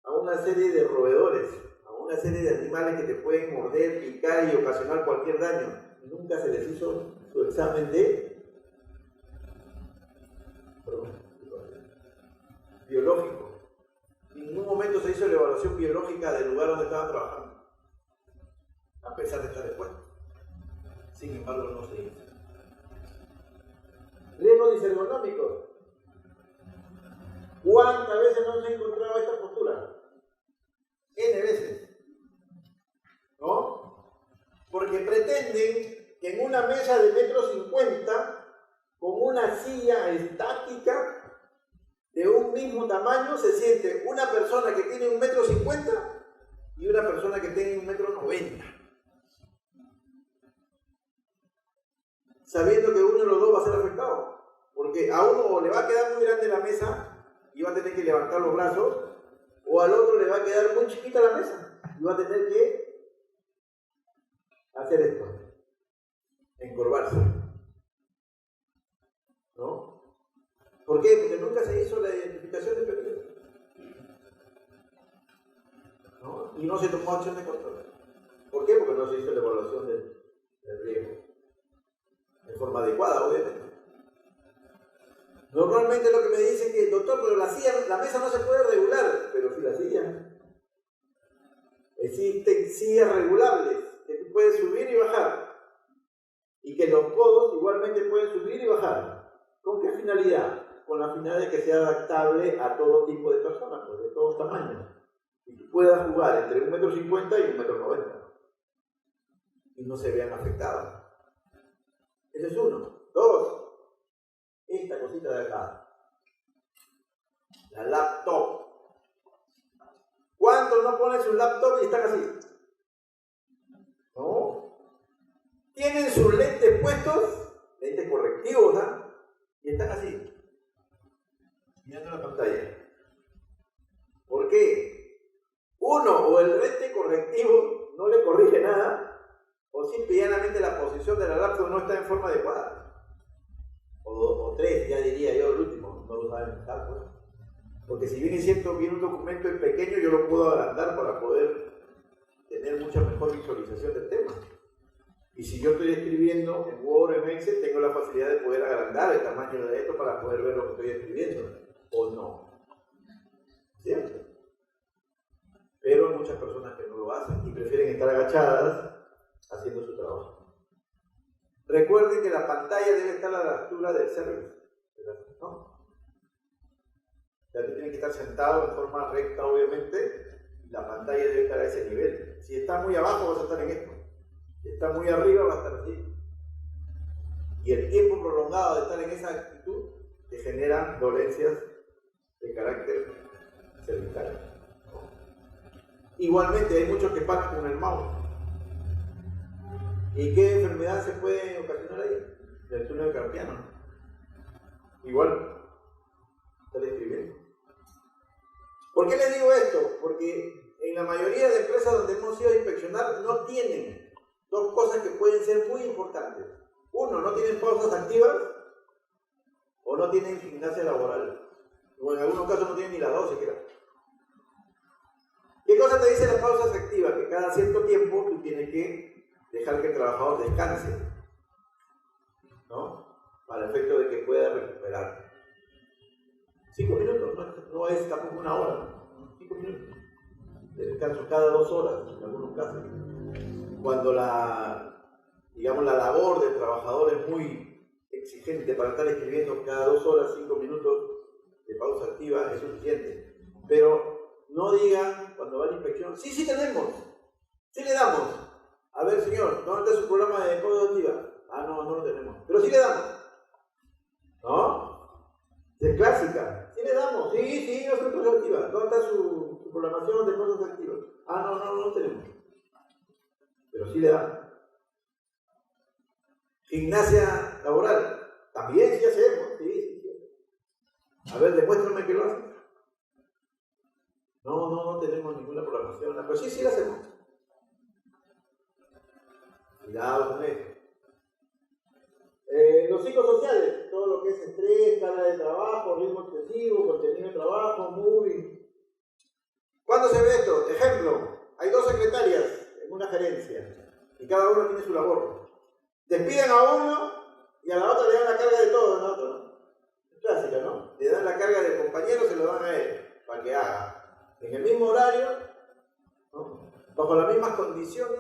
a una serie de roedores, a una serie de animales que te pueden morder, picar y ocasionar cualquier daño. Nunca se les hizo su examen biológico. En ningún momento se hizo la evaluación biológica del lugar donde estaban trabajando, a pesar de estar expuesto. Sin embargo, no se hizo. Riesgos disergonómicos. ¿Cuántas veces no se ha encontrado esta postura? N veces. ¿No? Porque pretenden que en una mesa de 1,50 m, con una silla estática de un mismo tamaño, se siente una persona que tiene 1,50 m y una persona que tiene 1,90 m. Sabiendo que uno de los dos va a ser afectado. Porque a uno le va a quedar muy grande la mesa y va a tener que levantar los brazos, o al otro le va a quedar muy chiquita la mesa y va a tener que hacer esto, encorvarse. ¿No? ¿Por qué? Porque nunca se hizo la identificación de peligro. ¿No? Y no se tomó acción de control. ¿Por qué? Porque no se hizo la evaluación del riesgo de forma adecuada, obviamente. Normalmente lo que me dicen es que, doctor, pero la mesa no se puede regular, pero si la silla. Existen sillas regulables que tú puedes subir y bajar. Y que los codos igualmente pueden subir y bajar. ¿Con qué finalidad? Con la finalidad de que sea adaptable a todo tipo de personas, pues de todos tamaños. Y tú puedas jugar entre 1,50 m y 1,90 m. Y no se vean afectados. Ese es uno. Dos. Esta cosita de acá, la laptop. ¿Cuántos no ponen su laptop y están así? ¿No? Tienen sus lentes puestos, lentes correctivos, ¿no? Y están así, mirando la pantalla. ¿Por qué? Uno, o el lente correctivo no le corrige nada, o simple y llanamente la posición de la laptop no está en forma adecuada. O tres, ya diría yo, el último. no lo saben usar, pues. Porque si bien es cierto, viene un documento en pequeño, yo lo puedo agrandar para poder tener mucha mejor visualización del tema. Y si yo estoy escribiendo en Word o en Excel, tengo la facilidad de poder agrandar el tamaño de esto para poder ver lo que estoy escribiendo, o no. ¿Cierto? Pero hay muchas personas que no lo hacen y prefieren estar agachadas haciendo su trabajo. Recuerden que la pantalla debe estar a la altura del server, ¿no? O sea, tienen que estar sentados en forma recta, obviamente, y la pantalla debe estar a ese nivel. Si está muy abajo, vas a estar en esto. Si está muy arriba, va a estar así. Y el tiempo prolongado de estar en esa actitud te genera dolencias de carácter cervical. Igualmente, hay muchos que paran con el mouse. ¿Y qué enfermedad se puede ocasionar ahí? El túnel carpiano. Igual, estar escribiendo. ¿Por qué les digo esto? Porque en la mayoría de empresas donde hemos ido a inspeccionar no tienen dos cosas que pueden ser muy importantes. Uno, no tienen pausas activas o no tienen gimnasia laboral. O en algunos casos no tienen ni las dos siquiera. ¿Qué cosa te dice las pausas activas? Que cada cierto tiempo tú tienes que dejar que el trabajador descanse, ¿no? Para el efecto de que pueda recuperar. 5 minutos, no es tampoco una hora, ¿no? 5 minutos de descanso cada 2 horas en algunos casos. Cuando digamos, la labor del trabajador es muy exigente para estar escribiendo cada 2 horas, 5 minutos de pausa activa es suficiente. Pero no digan cuando va a la inspección, sí tenemos, sí le damos. A ver, señor, ¿dónde está su programa de pausa activa? Ah, no lo tenemos. Pero sí le damos. ¿No? Es clásica. Sí le damos. Sí, no está pausa activa. ¿Dónde está su programación de pausas activas? Ah, no tenemos. Pero sí le damos. Gimnasia laboral. También sí hacemos. Sí. A ver, demuéstrame que lo hacen. No tenemos ninguna programación. Pero sí la hacemos. Cuidado con eso. Los psicosociales, todo lo que es estrés, carga de trabajo, ritmo excesivo, contenido de trabajo, moving. ¿Cuándo se ve esto? Ejemplo, hay 2 secretarias en una gerencia y cada uno tiene su labor. Despiden a uno y a la otra le dan la carga de todo, ¿no? Es clásica, ¿no? Le dan la carga del compañero, se lo dan a él para que haga. En el mismo horario, ¿no? Bajo las mismas condiciones.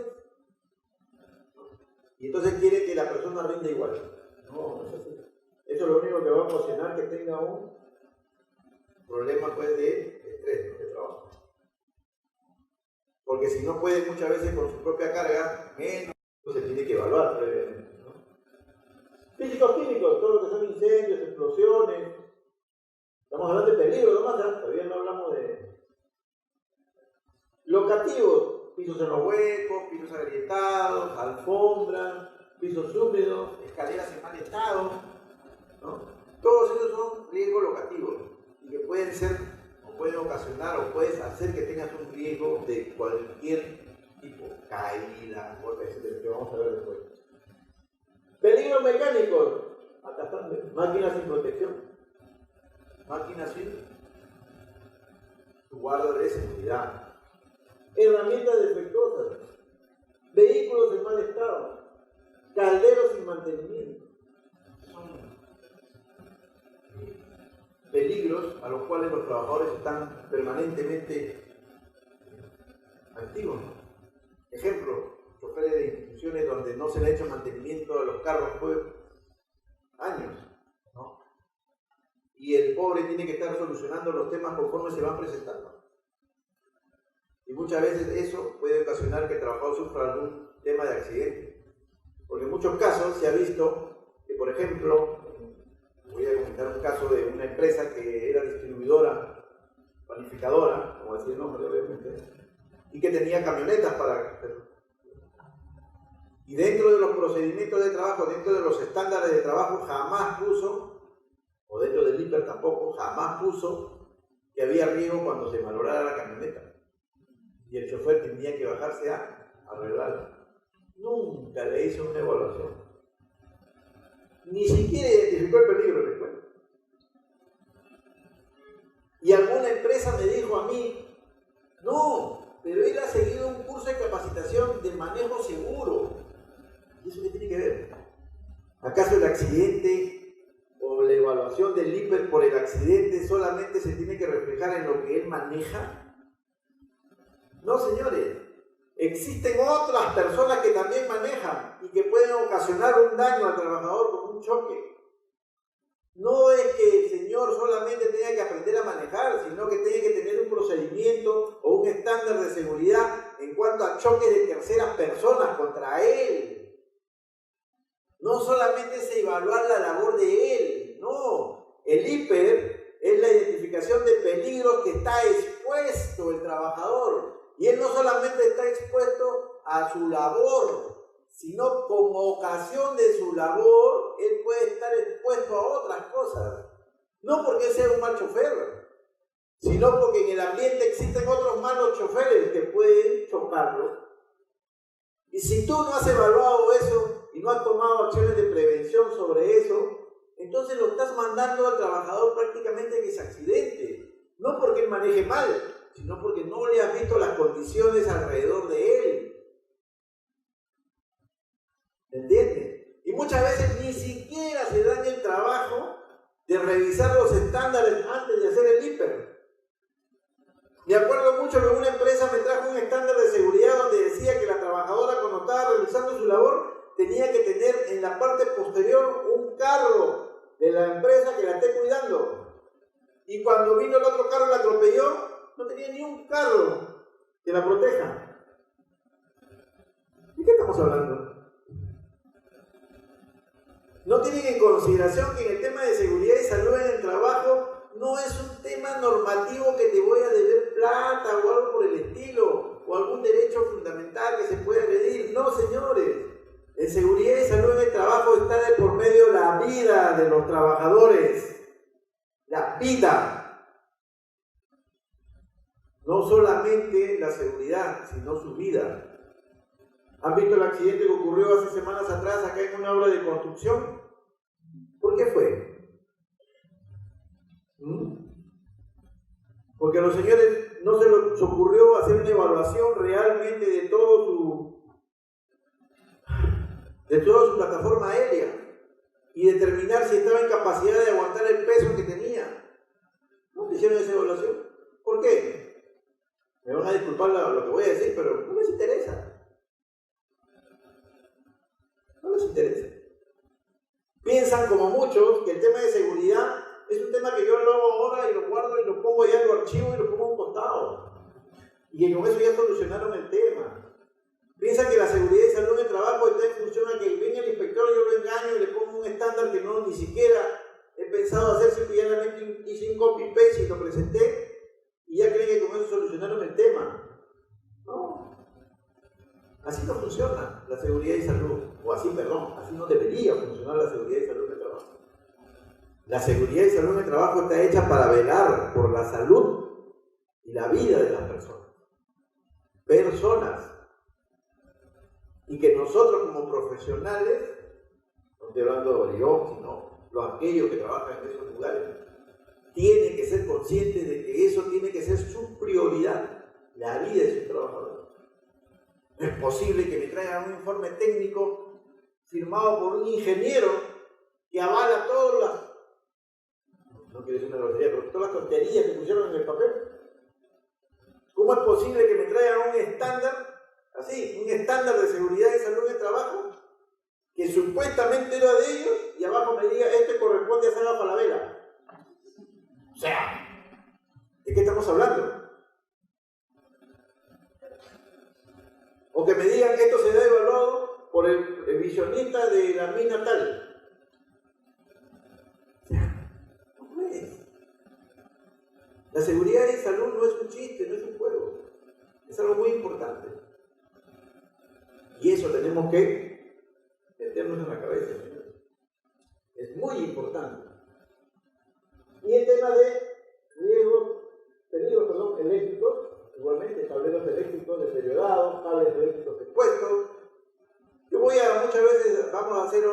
Y entonces quiere que la persona rinda igual. No es así. Eso es lo único que va a ocasionar que tenga un problema pues, de estrés, ¿no? De trabajo. Porque si no puede muchas veces con su propia carga, menos se tiene que evaluar previamente, ¿no? Físicos químicos, todo lo que son incendios, explosiones. Estamos hablando de peligro nomás, ¿eh? Todavía no hablamos de locativos. Pisos en los huecos, pisos agrietados, alfombras, pisos húmedos, escaleras en mal estado, ¿no? Todos esos son riesgos locativos y que pueden ser, o pueden ocasionar, o puedes hacer que tengas un riesgo de cualquier tipo, caída, golpes, que vamos a ver después. Peligros mecánicos, acá están, máquinas sin protección, máquinas sin su guarda de seguridad. Herramientas defectuosas, vehículos en mal estado, calderos sin mantenimiento. Son peligros a los cuales los trabajadores están permanentemente activos. Ejemplo, choferes de instituciones donde no se le ha hecho mantenimiento a los carros por años, ¿no? Y el pobre tiene que estar solucionando los temas conforme se van presentando. Y muchas veces eso puede ocasionar que el trabajador sufra algún tema de accidente. Porque en muchos casos se ha visto que, por ejemplo, voy a comentar un caso de una empresa que era distribuidora, panificadora, como decía el nombre obviamente, y que tenía camionetas para... Y dentro de los procedimientos de trabajo, dentro de los estándares de trabajo, jamás puso, o dentro del IPER tampoco, jamás puso que había riesgo cuando se malograra la camioneta. Y el chofer tenía que bajarse a arreglarla. Nunca le hizo una evaluación. Ni siquiera identificó el peligro después. empresa me dijo a mí, no, pero él ha seguido un curso de capacitación de manejo seguro. ¿Y eso qué tiene que ver? ¿Acaso el accidente o la evaluación del IPER por el accidente solamente se tiene que reflejar en lo que él maneja? No, señores. Existen otras personas que también manejan y que pueden ocasionar un daño al trabajador con un choque. No es que el señor solamente tenga que aprender a manejar, sino que tiene que tener un procedimiento o un estándar de seguridad en cuanto a choques de terceras personas contra él. No solamente es evaluar la labor de él, no. El IPER es la identificación de peligros que está expuesto el trabajador. Y él no solamente está expuesto a su labor, sino como ocasión de su labor, él puede estar expuesto a otras cosas. No porque él sea un mal chofer, sino porque en el ambiente existen otros malos choferes que pueden chocarlo. Y si tú no has evaluado eso y no has tomado acciones de prevención sobre eso, entonces lo estás mandando al trabajador prácticamente que se accidente. No porque él maneje mal, sino porque no le has visto las condiciones alrededor de él. ¿Entiendes? Y muchas veces ni siquiera se dan el trabajo de revisar los estándares antes de hacer el IPER. Me acuerdo mucho que una empresa me trajo un estándar de seguridad donde decía que la trabajadora, cuando estaba realizando su labor, tenía que tener en la parte posterior un carro de la empresa que la esté cuidando. Y cuando vino el otro carro y la atropelló, no tenía ni un carro que la proteja. ¿De qué estamos hablando? No tienen en consideración que en el tema de seguridad y salud en el trabajo no es un tema normativo que te voy a deber plata o algo por el estilo, o algún derecho fundamental que se pueda agredir. No, señores. En seguridad y salud en el trabajo está de por medio la vida de los trabajadores. La vida. No solamente la seguridad, sino su vida. ¿Han visto el accidente que ocurrió hace semanas atrás acá en una obra de construcción? ¿Por qué fue? Porque a los señores no se les ocurrió hacer una evaluación realmente de toda su plataforma aérea y determinar si estaba en capacidad de aguantar el peso que tenía. ¿No hicieron esa evaluación? ¿Por qué? Me van a disculpar lo que voy a decir, pero no les interesa. No les interesa. Piensan, como muchos, que el tema de seguridad es un tema que yo lo hago ahora y lo guardo y lo pongo allá, lo archivo y lo pongo a un costado. Y que con eso ya solucionaron el tema. Piensan que la seguridad y salud en el trabajo está en función a que venga el inspector, yo lo engaño y le pongo un estándar que no ni siquiera he pensado hacer, simplemente hice un copy-paste y lo presenté y ya creen que con eso solucionaron el tema. No. Así no funciona la seguridad y salud. O así, perdón, así no debería funcionar la seguridad y salud en el trabajo. La seguridad y salud en el trabajo está hecha para velar por la salud y la vida de las personas. Personas. Y que nosotros como profesionales, no estoy hablando de yo, sino los aquellos que trabajan en esos lugares, tienen que ser conscientes de que eso tiene que ser su prioridad, la vida de sus trabajadores. No es posible que me traigan un informe técnico firmado por un ingeniero que avala todas las, no quiero decir una grosería, pero todas las tonterías que pusieron en el papel. ¿Cómo es posible que me traigan un estándar, así, un estándar de seguridad y salud en el trabajo, que supuestamente era de ellos, y abajo me diga, este corresponde a Sala Falabella? O sea, ¿de qué estamos hablando? O que me digan que esto se da evaluado por el visionista de la mina tal. O sea, ¿cómo es? La seguridad y salud no es un chiste, no es un juego. Es algo muy importante. Y eso tenemos que meternos en la cabeza, señores. Es muy importante. Y el tema de peligros eléctricos, igualmente tableros eléctricos deteriorados, cables eléctricos expuestos. Muchas veces vamos a hacer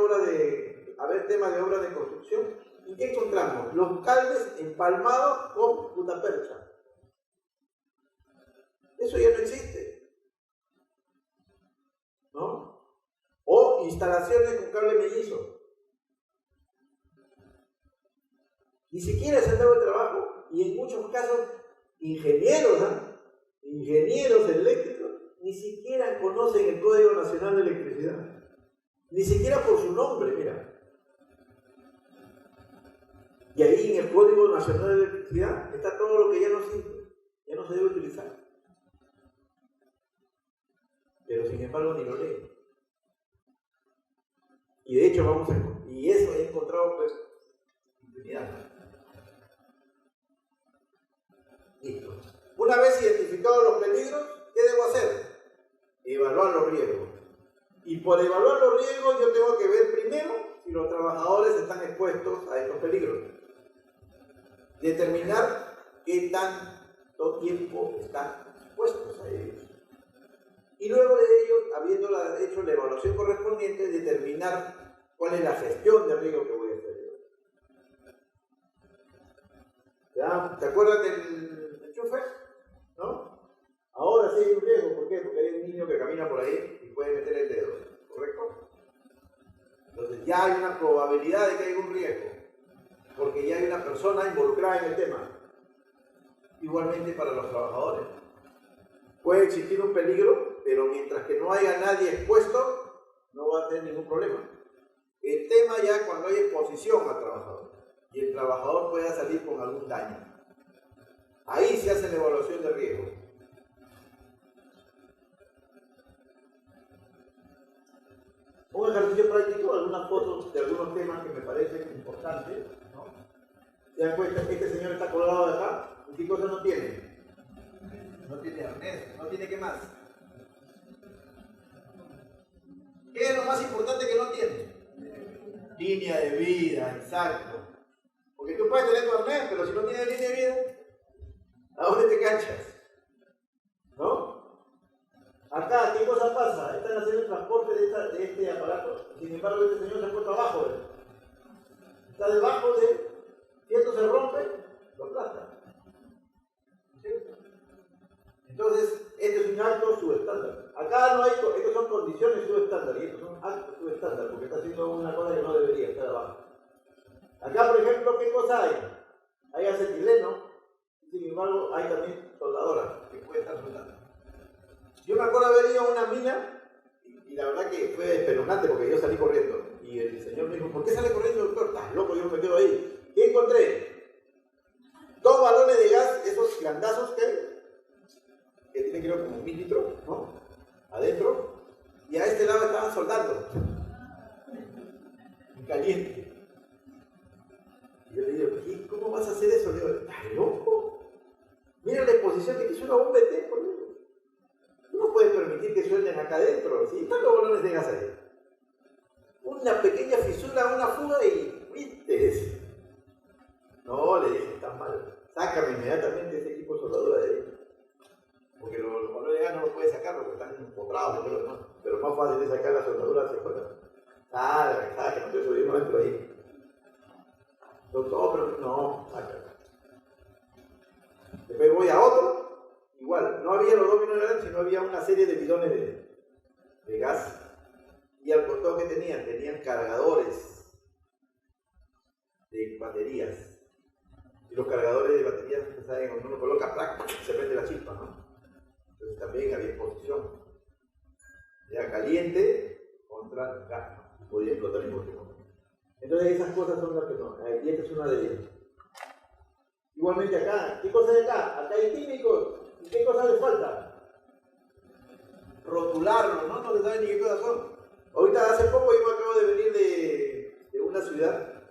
temas de obras de construcción. ¿Y qué encontramos? Los cables empalmados con gutapercha. Eso ya no existe, ¿no? O instalaciones con cable mellizo. Ni siquiera se han dado el trabajo, y en muchos casos ingenieros, ingenieros eléctricos, ni siquiera conocen el Código Nacional de Electricidad. Ni siquiera por su nombre, mira. Y ahí en el Código Nacional de Electricidad está todo lo que ya no sirve, ya no se debe utilizar. Pero sin embargo ni lo leen. Y de hecho y eso he encontrado pues infinidad. Listo. Una vez identificados los peligros, ¿qué debo hacer? Evaluar los riesgos. Y por evaluar los riesgos yo tengo que ver primero si los trabajadores están expuestos a estos peligros. Determinar qué tanto tiempo están expuestos a ellos. Y luego de ello, habiendo hecho la evaluación correspondiente, determinar cuál es la gestión de riesgo que voy a hacer. ¿Ya? ¿Se acuerdan del enchufe? ¿No? Ahora sí hay un riesgo. ¿Por qué? Porque hay un niño que camina por ahí y puede meter el dedo. ¿Correcto? Entonces ya hay una probabilidad de que haya un riesgo, porque ya hay una persona involucrada en el tema. Igualmente para los trabajadores. Puede existir un peligro, pero mientras que no haya nadie expuesto, no va a tener ningún problema. El tema ya cuando hay exposición al trabajador y el trabajador pueda salir con algún daño. Ahí se hace la evaluación de riesgo. Un ejercicio práctico, algunas fotos de algunos temas que me parecen importantes, ¿no? ¿Se dan cuenta? Este señor está colgado de acá, ¿y qué cosa no tiene? No tiene arnés, no tiene qué más. ¿Qué es lo más importante que no tiene? Línea de vida, exacto. Porque tú puedes tener tu arnés, pero si no tienes línea de vida, ¿a dónde te canchas? ¿No? Acá, ¿qué cosa pasa? Están haciendo el transporte de este aparato. Sin embargo, este señor se ha puesto abajo de él. Está debajo de él. Si esto se rompe, lo aplasta. Entonces, este es un alto subestándar. Acá no hay, estos son condiciones subestándar y estos son altos subestándar, porque está haciendo una cosa que no debería estar abajo. Acá, por ejemplo, ¿qué cosa hay? Hay acetileno, sin embargo, hay también soldadora que puede estar soldando. Yo me acuerdo haber ido a una mina y la verdad que fue espeluznante porque yo salí corriendo. Y el señor me dijo, ¿por qué sale corriendo, doctor? Estás loco, yo me quedo ahí. ¿Qué encontré? 2 balones de gas, esos grandazos que tienen creo como 1000 litros, ¿no? Adentro. Y a este lado estaban soldando. En caliente. Y yo le digo, ¿cómo vas a hacer eso? Le digo, ¿estás loco? Mira la exposición que hizo una bomba de tiempo. Tú no puedes permitir que suelten acá adentro. ¿Sí? Están los balones de gas ahí. Una pequeña fisura, una fuga y ¿viste? No, le dije, está mal. Sácame inmediatamente ese equipo de soldadura de ahí. Porque los balones de gas no los puedes sacar porque están empotrados, pero más fácil es sacar la soldadura hacia afuera. Que no te subimos dentro ahí. Doctor, pero no, sácalo. Después voy a otro. Igual, no había los 2 bidones, sino había una serie de bidones de gas. Y al costado que tenían cargadores de baterías. Y los cargadores de baterías, ustedes saben, cuando uno coloca placa, se prende la chispa, ¿no? Entonces también había exposición. Era caliente contra gas, ¿no? Podía explotar en cualquier momento. Entonces esas cosas son las que no. Y esta es una de ellas. Igualmente acá, ¿qué cosa hay acá? Acá hay químicos. ¿Y qué cosa les falta? Rotularlo, ¿no? No se sabe ni qué cosas son. Ahorita hace poco yo me acabo de venir de una ciudad.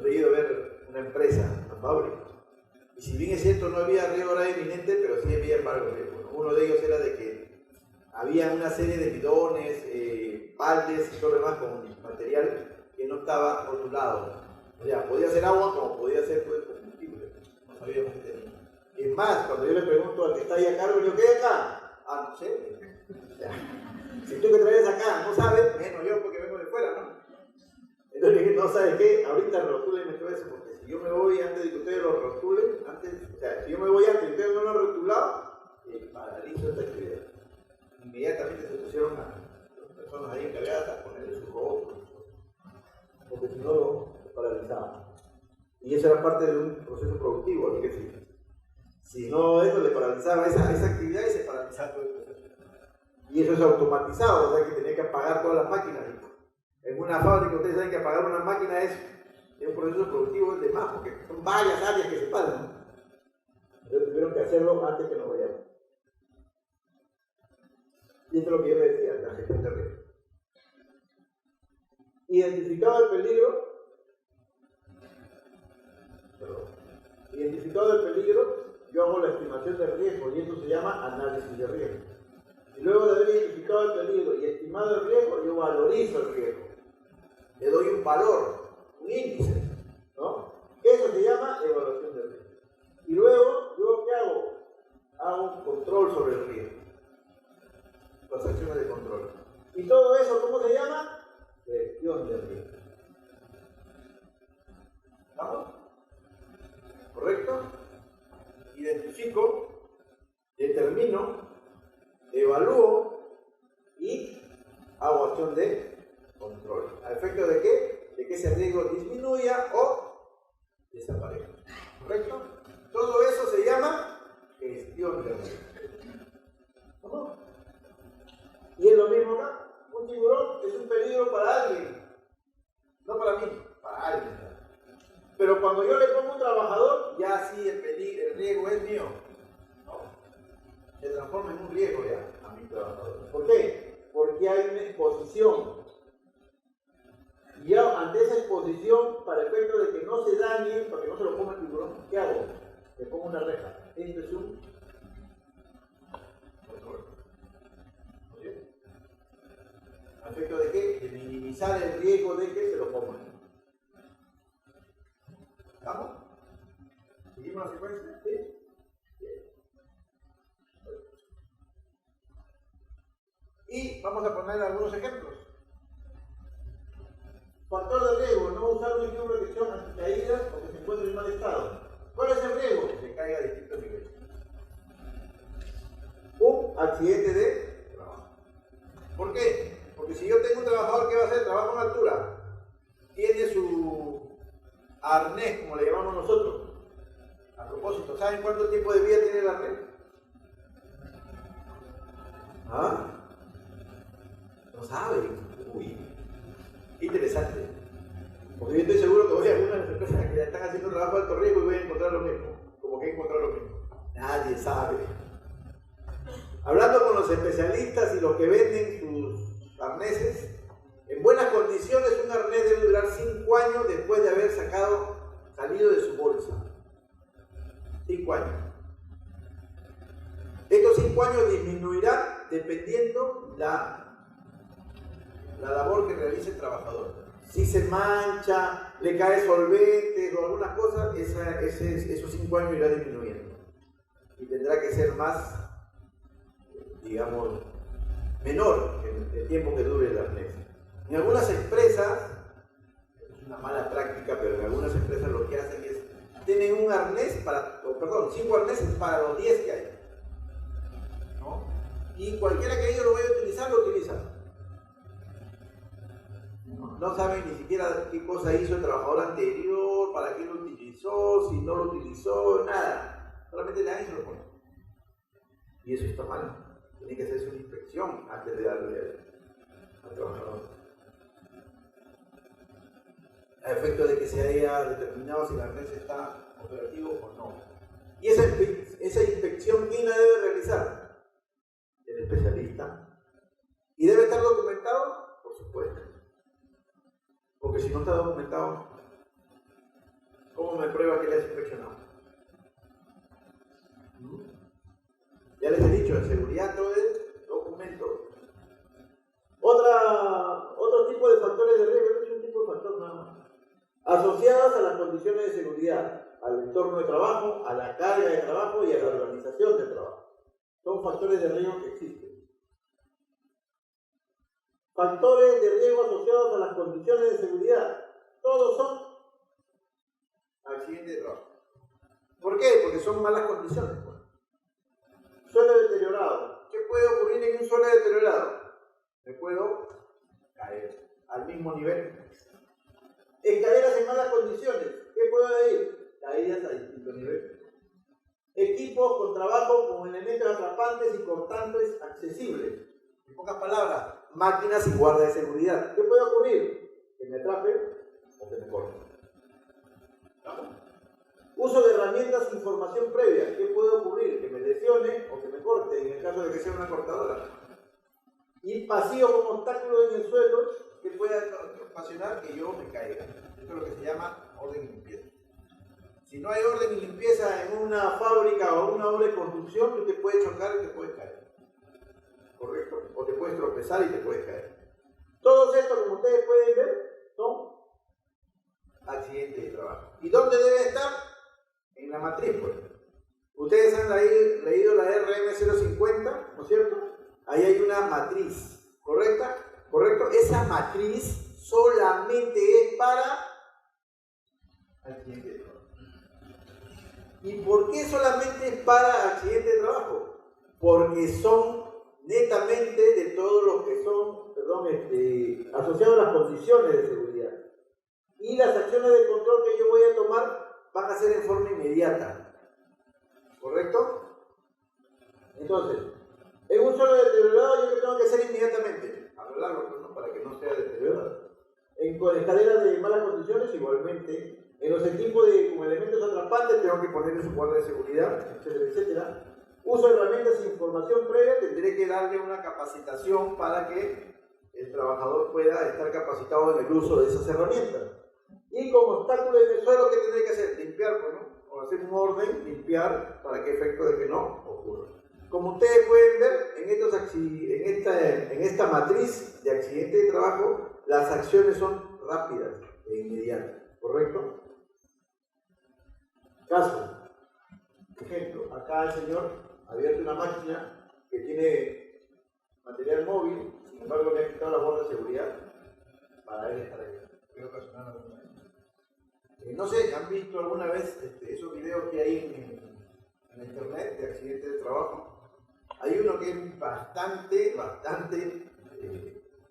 He ido a ver una empresa, una fábrica. Y si bien es cierto, no había riesgo inminente, pero sí había embargo. Uno de ellos era de que había una serie de bidones, baldes y todo lo demás con material que no estaba rotulado. O sea, podía ser agua como podía ser pues, combustible. No sabíamos qué tenía. Es más, cuando yo le pregunto al que está ahí a cargo, yo, ¿qué hay acá? Ah, no sé. O sea, si tú que traes acá no sabes, menos yo porque vengo de fuera, ¿no? Entonces le dije, no, ¿sabes qué? Ahorita rotúlenme todo eso, porque si yo me voy antes de que ustedes lo rotulen, o sea, si yo me voy antes y ustedes no lo han rotulado, comenzó esta actividad. Inmediatamente se pusieron a las personas ahí encargadas a ponerle su rostro, porque si no lo paralizaban. Y eso era parte de un proceso productivo, así que sí. Si no, eso le paralizaba esa actividad y se paralizaba todo el proceso. Y eso es automatizado, o sea que tenía que apagar todas las máquinas. En una fábrica ustedes saben que apagar una máquina es un proceso productivo de más, porque son varias áreas que se paran, ¿no? Entonces tuvieron que hacerlo antes que nos vayamos. Y esto es lo que yo le decía, la gestión de riesgo. Identificado el peligro, yo hago la estimación del riesgo y eso se llama análisis de riesgo. Y luego de haber identificado el peligro y estimado el riesgo, yo valorizo el riesgo. Le doy un valor, un índice, ¿no? Eso se llama evaluación de riesgo. Y luego, ¿yo qué hago? Hago un control sobre el riesgo. Las acciones de control. Y todo eso, ¿cómo se llama? Gestión de riesgo. ¿Estamos? ¿Correcto? Identifico, determino, evalúo y hago acción de control. ¿A efecto de qué? De que ese riesgo disminuya o desaparezca. ¿Correcto? Todo eso se llama gestión de riesgo. ¿Cómo? Y es lo mismo acá. Un tiburón es un peligro para alguien. No para mí, para alguien. Pero cuando yo le pongo un trabajador, ya sí el riesgo es mío. No. Se transforma en un riesgo ya a mi trabajador. ¿Por qué? Porque hay una exposición. Y yo, ante esa exposición, para el efecto de que no se dañe, para que no se lo ponga el tiburón, ¿qué hago? Le pongo una reja. Esto es un control. ¿Oye? ¿A efecto de qué? De minimizar el riesgo de que se lo coman. ¿Estamos? ¿Seguimos la secuencia? ¿Sí? Bien. Y vamos a poner algunos ejemplos. Factor de riesgo, no usar un equipo de protección anticaídas porque se encuentra en mal estado. ¿Cuál es el riesgo? Que se caiga a distintos niveles. Un accidente de trabajo. ¿Por qué? Porque si yo tengo un trabajador que va a hacer trabajo en altura, tiene su arnés, como le llamamos nosotros. A propósito, ¿saben cuánto tiempo de vida tiene el arnés? ¿Ah? No saben. Uy, interesante. Porque yo estoy seguro que voy a algunas empresas que ya están haciendo trabajo de alto riesgo y voy a encontrar lo mismo. Como que he encontrado lo mismo. Nadie sabe. Hablando con los especialistas y los que venden sus arneses, en buenas condiciones un arnés debe durar 5 años después de haber salido de su bolsa. 5 años. Estos 5 años disminuirán dependiendo la labor que realice el trabajador. Si se mancha, le cae solventes o algunas cosas, esos 5 años irá disminuyendo. Y tendrá que ser más, digamos, menor el tiempo que dure el arnés. En algunas empresas, es una mala práctica, pero en algunas empresas lo que hacen es, tienen un arnés 5 arneses para los 10 que hay. ¿No? Y cualquiera que ellos lo vaya a utilizar, lo utiliza. No saben ni siquiera qué cosa hizo el trabajador anterior, para qué lo utilizó, si no lo utilizó, nada. Solamente le dan y se lo ponen. Y eso está mal. Tiene que hacerse una inspección antes de darle al trabajador. A efecto de que se haya determinado si el arnés está operativo o no. Y esa inspección, ¿quién la debe realizar? El especialista. ¿Y debe estar documentado? Por supuesto. Porque si no está documentado, ¿cómo me prueba que le has inspeccionado? Ya les he dicho, en seguridad todo es documento. Otro tipo de factores de riesgo, no es un tipo de factor nada más. Asociadas a las condiciones de seguridad, al entorno de trabajo, a la carga de trabajo y a la organización del trabajo. Son factores de riesgo que existen. Factores de riesgo asociados a las condiciones de seguridad. Todos son accidentes de trabajo. ¿Por qué? Porque son malas condiciones. Suelo deteriorado. ¿Qué puede ocurrir en un suelo deteriorado? Me puedo caer al mismo nivel. Escaleras en malas condiciones. ¿Qué puede ir? Caídas a distinto nivel. Equipos con trabajo con elementos atrapantes y cortantes accesibles. En pocas palabras, máquinas sin guarda de seguridad. ¿Qué puede ocurrir? Que me atrape o que me corte. ¿Vamos? Uso de herramientas sin formación previa. ¿Qué puede ocurrir? Que me lesione o que me corte, en el caso de que sea una cortadora. Y vacío como obstáculo en el suelo que pueda ocasionar que yo me caiga. Esto es lo que se llama orden y limpieza. Si no hay orden y limpieza en una fábrica o una obra de construcción, tú te puedes chocar y te puedes caer. ¿Correcto? O te puedes tropezar y te puedes caer. Todos estos, como ustedes pueden ver, son accidentes de trabajo. ¿Y dónde debe estar? En la matriz, pues. Ustedes han leído la RM050, ¿no es cierto? Ahí hay una matriz, ¿correcta? ¿Correcto? Esa matriz solamente es para accidentes de trabajo. ¿Y por qué solamente es para accidentes de trabajo? Porque son netamente de todos los que son, asociados a las condiciones de seguridad. Y las acciones de control que yo voy a tomar van a ser en forma inmediata. ¿Correcto? Entonces, en un suelo deteriorado, ¿yo qué tengo que hacer inmediatamente? Arreglarlo, ¿no? Para que no sea deteriorado. Con escaleras de malas condiciones, igualmente. En los equipos con elementos atrapantes, tengo que ponerle su guarda de seguridad, etcétera, etcétera. Uso de herramientas sin información previa, tendré que darle una capacitación para que el trabajador pueda estar capacitado en el uso de esas herramientas. Y como obstáculo en el suelo, ¿qué tendré que hacer? Limpiar, pues, ¿no? O hacer un orden, limpiar, para que efecto de que no ocurra. Como ustedes pueden ver, en esta matriz de accidente de trabajo, las acciones son rápidas e inmediatas, ¿correcto? Caso. Ejemplo, acá el señor ha abierto una máquina que tiene material móvil, sin embargo le ha quitado la guarda de seguridad para él estar ahí. Puede ocasionar alguna vez. No sé, ¿han visto alguna vez esos videos que hay en internet de accidentes de trabajo? Hay uno que es bastante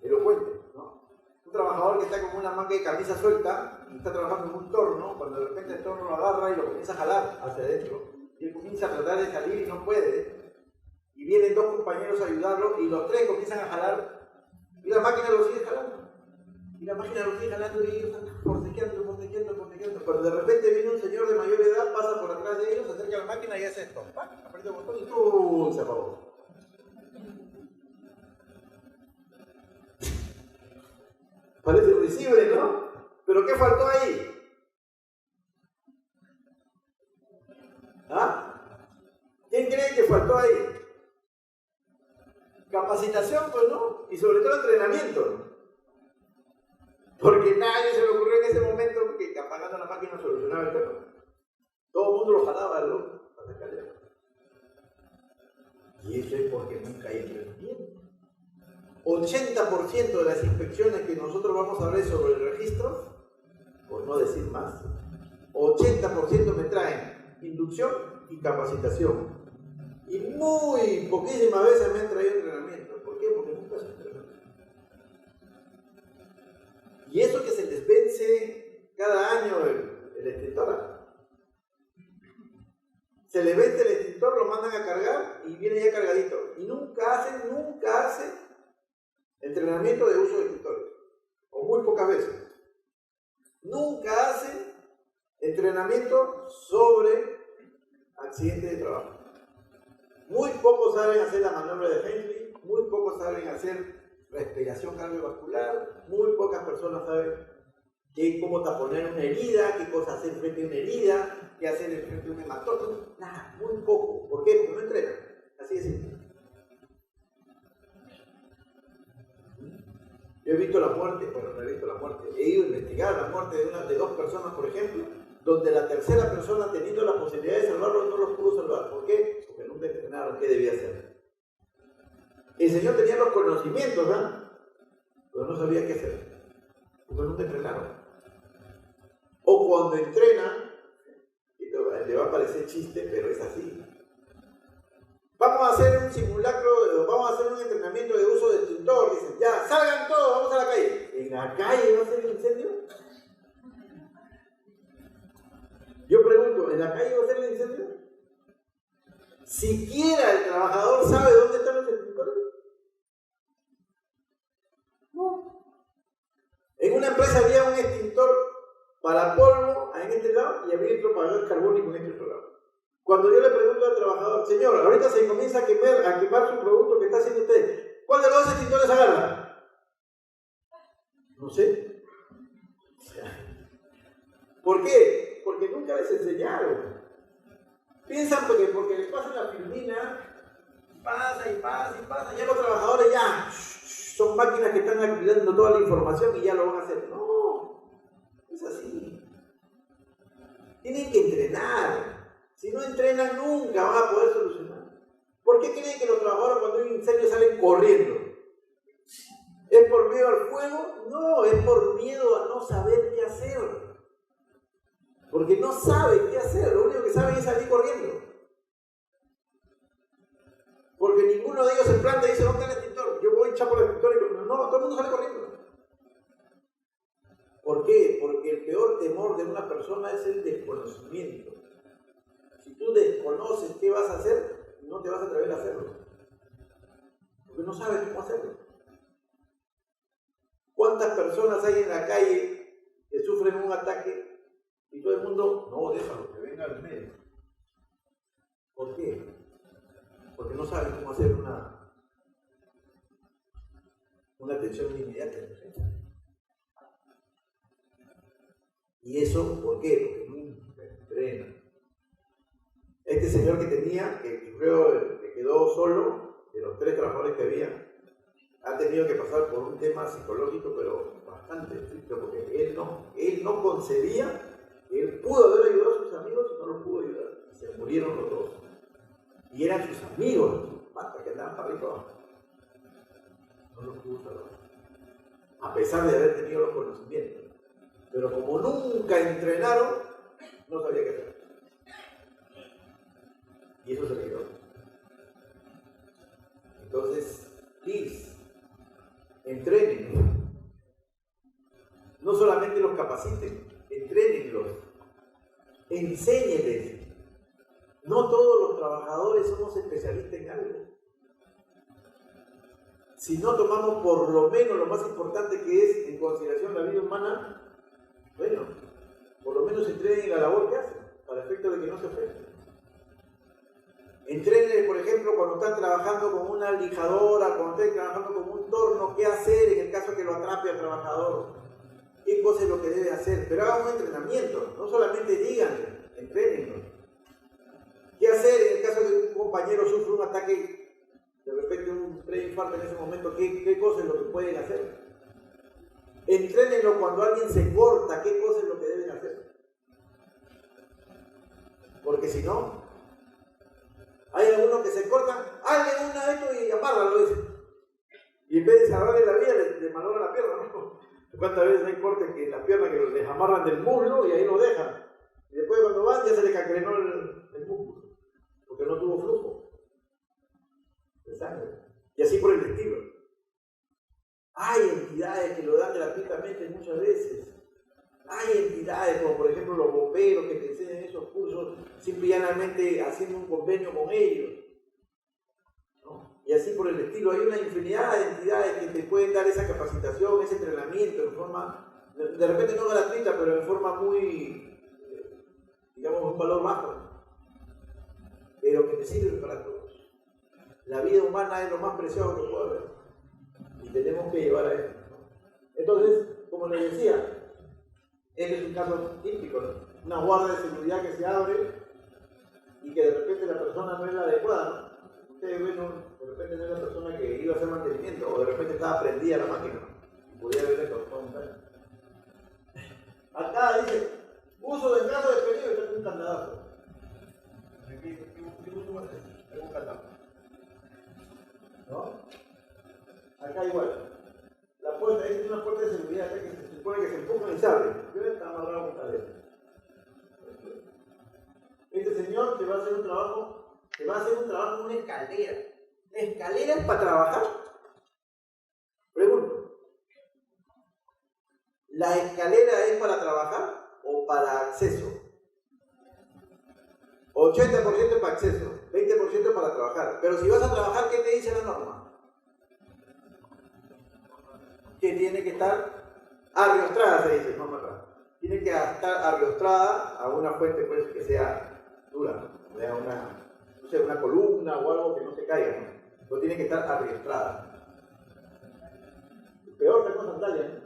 elocuente, ¿no? Un trabajador que está con una manga de camisa suelta y está trabajando en un torno, cuando de repente el torno lo agarra y lo comienza a jalar hacia adentro, y él comienza a tratar de salir y no puede, y vienen dos compañeros a ayudarlo y los tres comienzan a jalar y la máquina lo sigue jalando. Y la máquina lo sigue jalando y ellos están forcejeando. Cuando de repente viene un señor de mayor edad, pasa por atrás de ellos, se acerca a la máquina y hace esto. Aprieta el botón y ¡tum! Se apagó. Parece risible, ¿no? ¿Pero qué faltó ahí? ¿Ah? ¿Quién cree que faltó ahí? Capacitación, pues, ¿no? Y sobre todo entrenamiento. Porque nadie se le ocurrió en ese momento que apagando la máquina solucionaba el tema. Todo el mundo lo jalaba, ¿no? Para sacarle. Y eso es porque nunca hay entrenamiento. 80% de las inspecciones que nosotros vamos a ver sobre el registro, por no decir más, 80% me traen inducción y capacitación. Y muy poquísimas veces me han traído entrenamiento. ¿Por qué? Porque nunca se entrenó. Y eso que se les vence cada año el extintor. Se les vence el extintor, lo mandan a cargar y viene ya cargadito. Y nunca hacen entrenamiento de uso de extintores. O muy pocas veces. Nunca hacen entrenamiento sobre accidentes de trabajo. Muy pocos saben hacer la maniobra de Henry, muy pocos saben hacer respiración cardiovascular, muy pocas personas saben cómo taponar una herida, qué cosa hacer frente a una herida, qué hacer frente a un hematoma. Nada, muy poco. ¿Por qué? Porque no entrenan. Así de simple. Yo he visto la muerte, bueno, no he visto la muerte, he ido a investigar la muerte de dos personas, por ejemplo, donde la tercera persona, teniendo la posibilidad de salvarlos, no los pudo salvar. ¿Por qué? Porque nunca entrenaron qué debía hacer. El señor tenía los conocimientos, ¿verdad? Pero no sabía qué hacer. Porque nunca entrenaron. O cuando entrenan, le va a parecer chiste, pero es así. Vamos a extintor, dicen, ya, salgan todos, vamos a la calle. ¿En la calle va a ser el incendio? Yo pregunto, ¿en la calle va a ser el incendio? ¿Siquiera el trabajador sabe dónde están los extintores? No. En una empresa había un extintor para polvo en este lado y había otro para el carbónico en este otro lado. Cuando yo le pregunto al trabajador, señor, ahorita se comienza a quemar su producto que está haciendo usted, ¿cuál de los dos extintores agarra? No sé. ¿Por qué? Porque nunca les enseñaron. Piensan porque les pasan la filmina, pasa y pasa y pasa, ya los trabajadores ya son máquinas que están acumulando toda la información y ya lo van a hacer. No, es así. Tienen que entrenar. Si no entrenan, nunca van a poder solucionar. ¿Por qué creen que los trabajadores cuando hay un incendio salen corriendo? ¿Es por miedo al fuego? No, es por miedo a no saber qué hacer. Porque no saben qué hacer, lo único que saben es salir corriendo. Porque ninguno de ellos se planta y dice, ¿dónde está el extintor? Yo voy a echar por el extintor y no, todo el mundo sale corriendo. ¿Por qué? Porque el peor temor de una persona es el desconocimiento. Si tú desconoces qué vas a hacer, no te vas a atrever a hacerlo. Porque no sabes cómo hacerlo. ¿Cuántas personas hay en la calle que sufren un ataque y todo el mundo, no, déjalo, que venga al médico? ¿Por qué? Porque no saben cómo hacer una atención inmediata. ¿Y eso por qué? Porque nunca entrenan. Este señor que tenía, que creo que quedó solo, de los 3 trabajadores que había, ha tenido que pasar por un tema psicológico, pero bastante estricto, porque él no concebía que él pudo haber ayudado a sus amigos y no los pudo ayudar. Se murieron los 2. Y eran sus amigos, sus patas que andaban para arriba y para abajo. No los pudo salvar. A pesar de haber tenido los conocimientos. Pero como nunca entrenaron, no sabía qué hacer. Y eso se le quedó. Entonces, please, entrenen. No solamente los capaciten, entrénenlos. Enséñenles. No todos los trabajadores somos especialistas en algo. Si no tomamos por lo menos lo más importante que es en consideración la vida humana, bueno, por lo menos entrenen la labor que hacen, para efecto de que no se ofendan. Entrenen, por ejemplo, cuando están trabajando con una lijadora, cuando están trabajando con un torno, qué hacer en el caso que lo atrape al trabajador, qué cosa es lo que debe hacer, pero hagan un entrenamiento, no solamente díganle, entrénenlo. ¿Qué hacer en el caso de que un compañero sufre un ataque, de repente un preinfarto en ese momento? ¿Qué cosa es lo que pueden hacer? Entrénenlo cuando alguien se corta, ¿qué cosa es lo que deben hacer? Porque si no, hay algunos que se cortan, hazle una de esto y amárralo, dice. Y en vez de salvarle la vida, le malogra la pierna, ¿no? ¿Cuántas veces hay cortes que las piernas que les amarran del muslo y ahí lo dejan? Y después cuando van ya se le cangrenó el músculo, porque no tuvo flujo de sangre. Y así por el estilo. Hay entidades que lo dan gratuitamente muchas veces. Hay entidades como por ejemplo los bomberos que te enseñan esos cursos simple y llanamente haciendo un convenio con ellos, ¿no? Y así por el estilo. Hay una infinidad de entidades que te pueden dar esa capacitación, ese entrenamiento en forma, de repente no gratuita, pero en forma muy, digamos, un valor bajo, pero que te sirve para todos. La vida humana es lo más preciado que puede haber y tenemos que llevar a eso, ¿no? Entonces, como les decía, este es un caso típico, ¿no? Una guardia de seguridad que se abre y que de repente la persona no es la adecuada, ¿no? Ustedes ven, de repente no es la persona que iba a hacer mantenimiento o de repente estaba prendida la máquina y podía haberle causado un daño. Acá dice, uso de caso de peligro y está con un candadazo. ¿Qué uso va a hacer? Tengo un candado. ¿No? Acá igual. La puerta, esta es una puerta de seguridad que se supone que se empuja y se abre. Está amarrado con cadena. Este señor te va a hacer un trabajo, en una escalera. ¿Escaleras para trabajar? ¿La escalera es para trabajar o para acceso? 80% para acceso, 20% para trabajar. Pero si vas a trabajar, ¿qué te dice la norma? Que tiene que estar arriostrada, se dice, no más. Tiene que estar arriostrada a una fuente pues, que sea dura, o sea, una columna o algo que no se caiga, ¿no? Pero tiene que estar arriostrada. Peor que con sandalias, ¿no?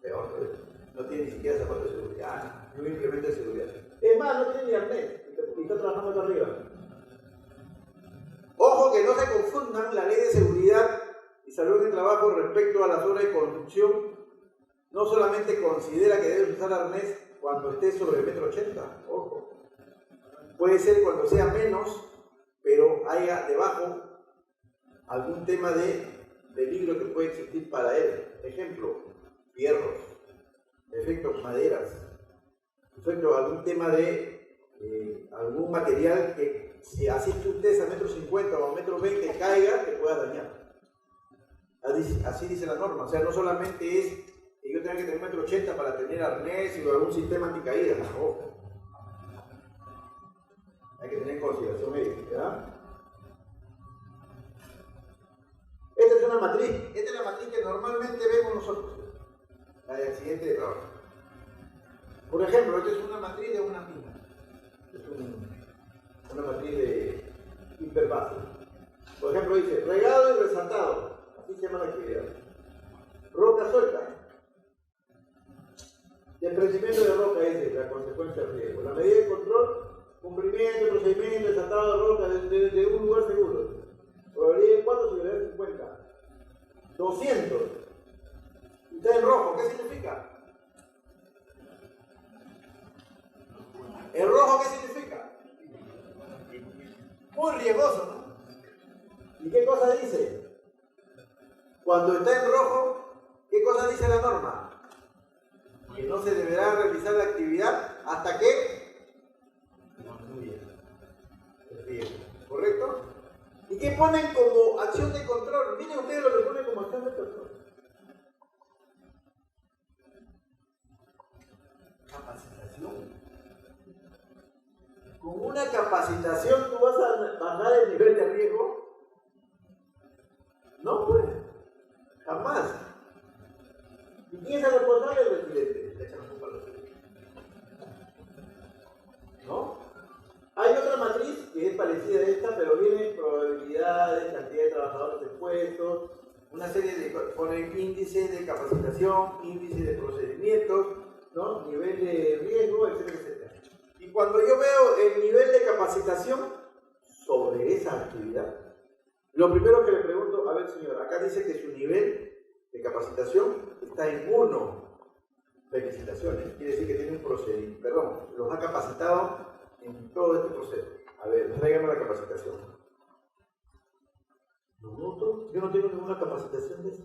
Peor, pues. No tiene ni siquiera zapatos de seguridad, ni un implemento de seguridad. Es más, no tiene ni arnés y está trabajando acá arriba. Ojo que no se confundan la ley de seguridad y salud en el trabajo respecto a las horas de construcción. No solamente considera que debes usar arnés cuando estés sobre el 1,80 m, ojo. Puede ser cuando sea menos, pero haya debajo algún tema de peligro que puede existir para él. Ejemplo, fierros, efectos maderas, efecto algún tema de algún material que si así tú estés a 1,50 m o a 1,20 m caiga, te pueda dañar. Así dice la norma. O sea, no solamente es que yo tenga que tener 1,80 m para tener arnés o algún sistema anticaída. Ojo. Hay que tener consideración médica, ¿verdad? Esta es una matriz. Esta es la matriz que normalmente vemos nosotros. La de accidente de trabajo. Por ejemplo, esta es una matriz de una mina. Es una matriz de hiperbase. Por ejemplo, dice regado y resaltado. Así se llama la actividad. Roca suelta. Desprendimiento de roca es la consecuencia del riesgo. La medida de control, cumplimiento, procedimiento, desatado de roca desde un lugar seguro. Probabilidad de 4, seguridad de 50. 200. Está en rojo, ¿qué significa? ¿El rojo qué significa? Muy riesgoso, ¿no? ¿Y qué cosa dice? Cuando está en rojo, ¿qué cosa dice la norma? Que no se deberá realizar la actividad hasta que disminuya el riesgo. ¿Correcto? ¿Y qué ponen como acción de control? Miren ustedes lo que ponen como acción de control. Capacitación. Con una capacitación tú vas a bajar el nivel de riesgo. No, pues. Jamás. ¿Y quién es el responsable del residente? Le echan la culpa al residente. ¿No? Hay otra matriz que es parecida a esta, pero viene probabilidades, cantidad de trabajadores expuestos, una serie de ponen índice de capacitación, índice de procedimientos, ¿no? Nivel de riesgo, etcétera, etcétera. Y cuando yo veo el nivel de capacitación sobre esa actividad, lo primero que le pregunto, a ver señor, acá dice que su nivel de capacitación está en 1. Felicitaciones, quiere decir que tiene un procedimiento, perdón, los ha capacitado en todo este proceso. A ver, tráigame la capacitación. ¿Lo noto? Yo no tengo ninguna capacitación de eso.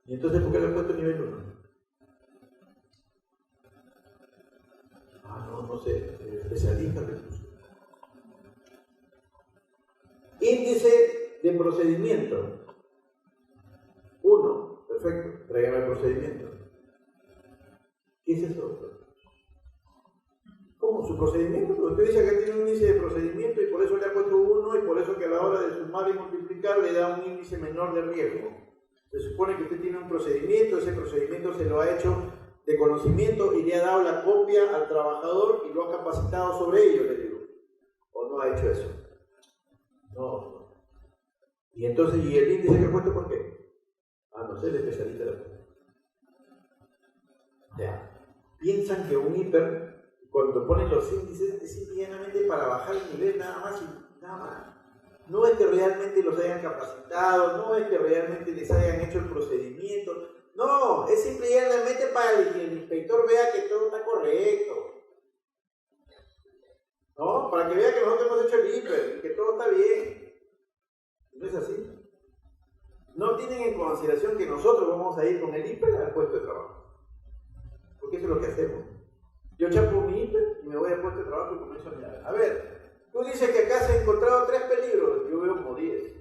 ¿Y entonces por qué le he puesto nivel 1? No sé, especialista le puso. Índice de procedimiento. 1, perfecto, tráigame el procedimiento. ¿Qué es eso? ¿Cómo? ¿Su procedimiento? Pero usted dice que tiene un índice de procedimiento y por eso le ha puesto 1 y por eso que a la hora de sumar y multiplicar le da un índice menor de riesgo. Se supone que usted tiene un procedimiento, ese procedimiento se lo ha hecho de conocimiento y le ha dado la copia al trabajador y lo ha capacitado sobre ello, le digo. ¿O no ha hecho eso? No. Y entonces, ¿y el índice que ha puesto por qué? No sé, el especialista de la cosa. Ya. Piensan que un hiper, cuando ponen los índices, es simplemente para bajar el nivel nada más y nada más. No es que realmente los hayan capacitado, no es que realmente les hayan hecho el procedimiento. No, es simplemente para que el inspector vea que todo está correcto. ¿No? Para que vea que nosotros hemos hecho el hiper y que todo está bien. ¿No es así? No tienen en consideración que nosotros vamos a ir con el hiper al puesto de trabajo. Porque eso es lo que hacemos. Yo chapo mi hiper y me voy al puesto de trabajo y comienzo a mirar. A ver, tú dices que acá se han encontrado 3 peligros, yo veo como 10.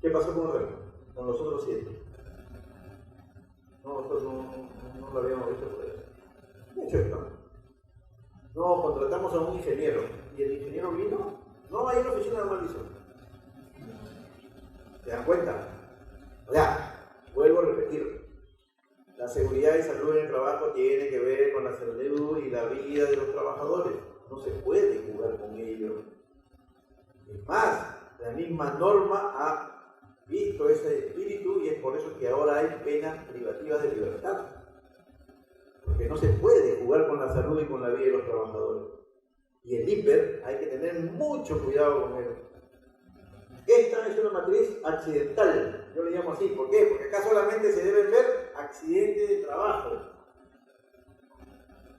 ¿Qué pasó con el resto? Con los otros 7. nosotros no lo habíamos visto por eso. Mucho esto. No, contratamos a un ingeniero. ¿Y el ingeniero vino? No, ahí en la oficina normal hizo. ¿Se dan cuenta? O sea, vuelvo a repetir. La seguridad y salud en el trabajo tiene que ver con la salud y la vida de los trabajadores. No se puede jugar con ello. Es más, la misma norma ha visto ese espíritu y es por eso que ahora hay penas privativas de libertad. Porque no se puede jugar con la salud y con la vida de los trabajadores. Y el hiper hay que tener mucho cuidado con él. Esta es una matriz accidental, yo le llamo así. ¿Por qué? Porque acá solamente se deben ver accidentes de trabajo.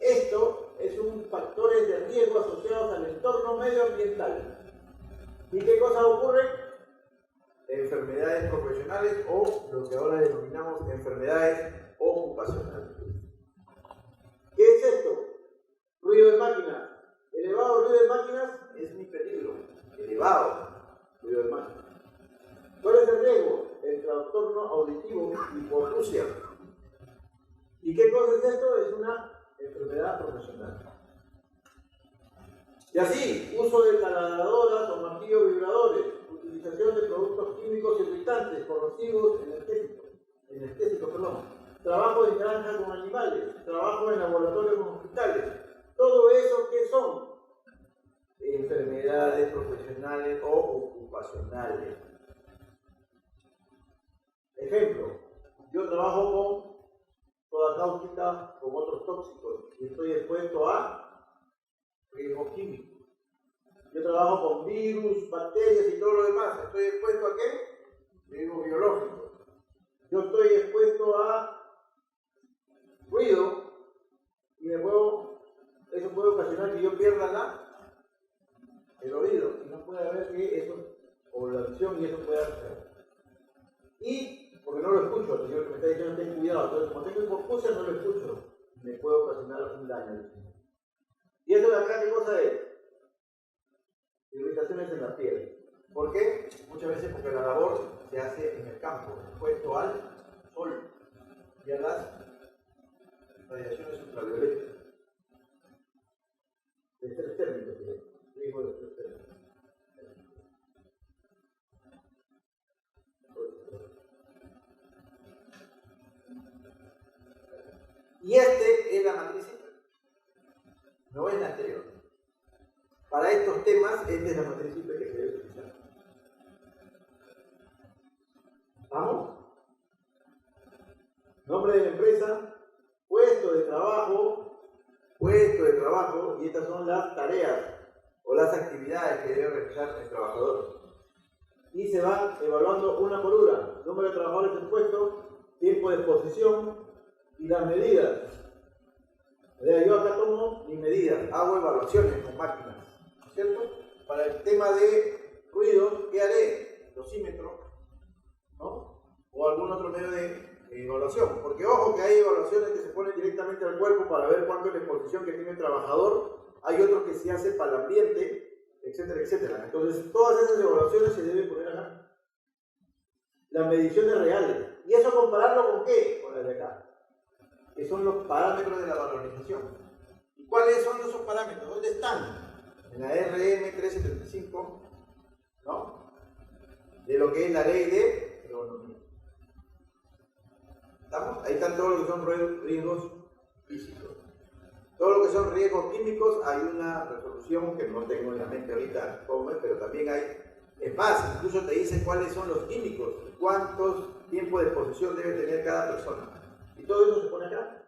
Esto es un factores de riesgo asociados al entorno medioambiental. ¿Y qué cosas ocurren? Enfermedades profesionales o lo que ahora denominamos enfermedades ocupacionales. ¿Qué es esto? Ruido de máquinas. Elevado ruido de máquinas es mi peligro. Elevado ruido de máquinas. ¿Cuál es el riesgo? El trastorno auditivo, hipoacusia. ¿Y qué cosa es esto? Es una enfermedad profesional. Y así, uso de taladradoras o martillos vibradores, utilización de productos químicos irritantes, corrosivos, anestésicos, trabajo en granja con animales, trabajo en laboratorios con hospitales. Todo eso, ¿qué son? Enfermedades profesionales o ocupacionales. Ejemplo, yo trabajo con soda cáustica, con otros tóxicos, y estoy expuesto a riesgo químico. Yo trabajo con virus, bacterias y todo lo demás. ¿Estoy expuesto a qué? Riesgo biológico. Yo estoy expuesto a ruido y eso puede ocasionar que yo pierda el oído y no puede haber que eso, o la visión, y eso puede hacer. Y porque no lo escucho, el señor que me está diciendo ten cuidado, entonces como tengo hipoacusia no lo escucho, me puede ocasionar un daño. ¿Y eso de acá qué cosa es? Irritaciones en la piel. ¿Por qué? Muchas veces porque la labor se hace en el campo, expuesto al sol y a las radiaciones ultravioletas. De estrés térmico, riesgo de estrés térmico. Y es la matriz simple, no es la anterior. Para estos temas, esta es la matriz simple que se debe utilizar. ¿Vamos? Nombre de la empresa, puesto de trabajo, y estas son las tareas o las actividades que debe realizar el trabajador. Y se van evaluando una por una. Número de trabajadores en puesto, tiempo de exposición y las medidas. O sea, yo acá tomo mis medidas, hago evaluaciones con máquinas, ¿cierto? Para el tema de ruido, ¿qué haré? Dosímetro, ¿no? O algún otro medio de evaluación. Porque ojo que hay evaluaciones que se ponen directamente al cuerpo para ver cuánto es la exposición que tiene el trabajador. Hay otros que se hace para el ambiente, etcétera, etcétera. Entonces, todas esas evaluaciones se deben poner acá. Las mediciones reales. ¿Y eso compararlo con qué? Con las de acá. Que son los parámetros de la valorización. ¿Y cuáles son esos parámetros? ¿Dónde están? En la RM 375, ¿no? De lo que es la ley de ergonomía. ¿Estamos? Ahí están todos los que son riesgos físicos. Todo lo que son riesgos químicos, hay una resolución que no tengo en la mente ahorita, pero también hay. Es más, incluso te dicen cuáles son los químicos, cuántos tiempos de exposición debe tener cada persona. Y todo eso se pone acá.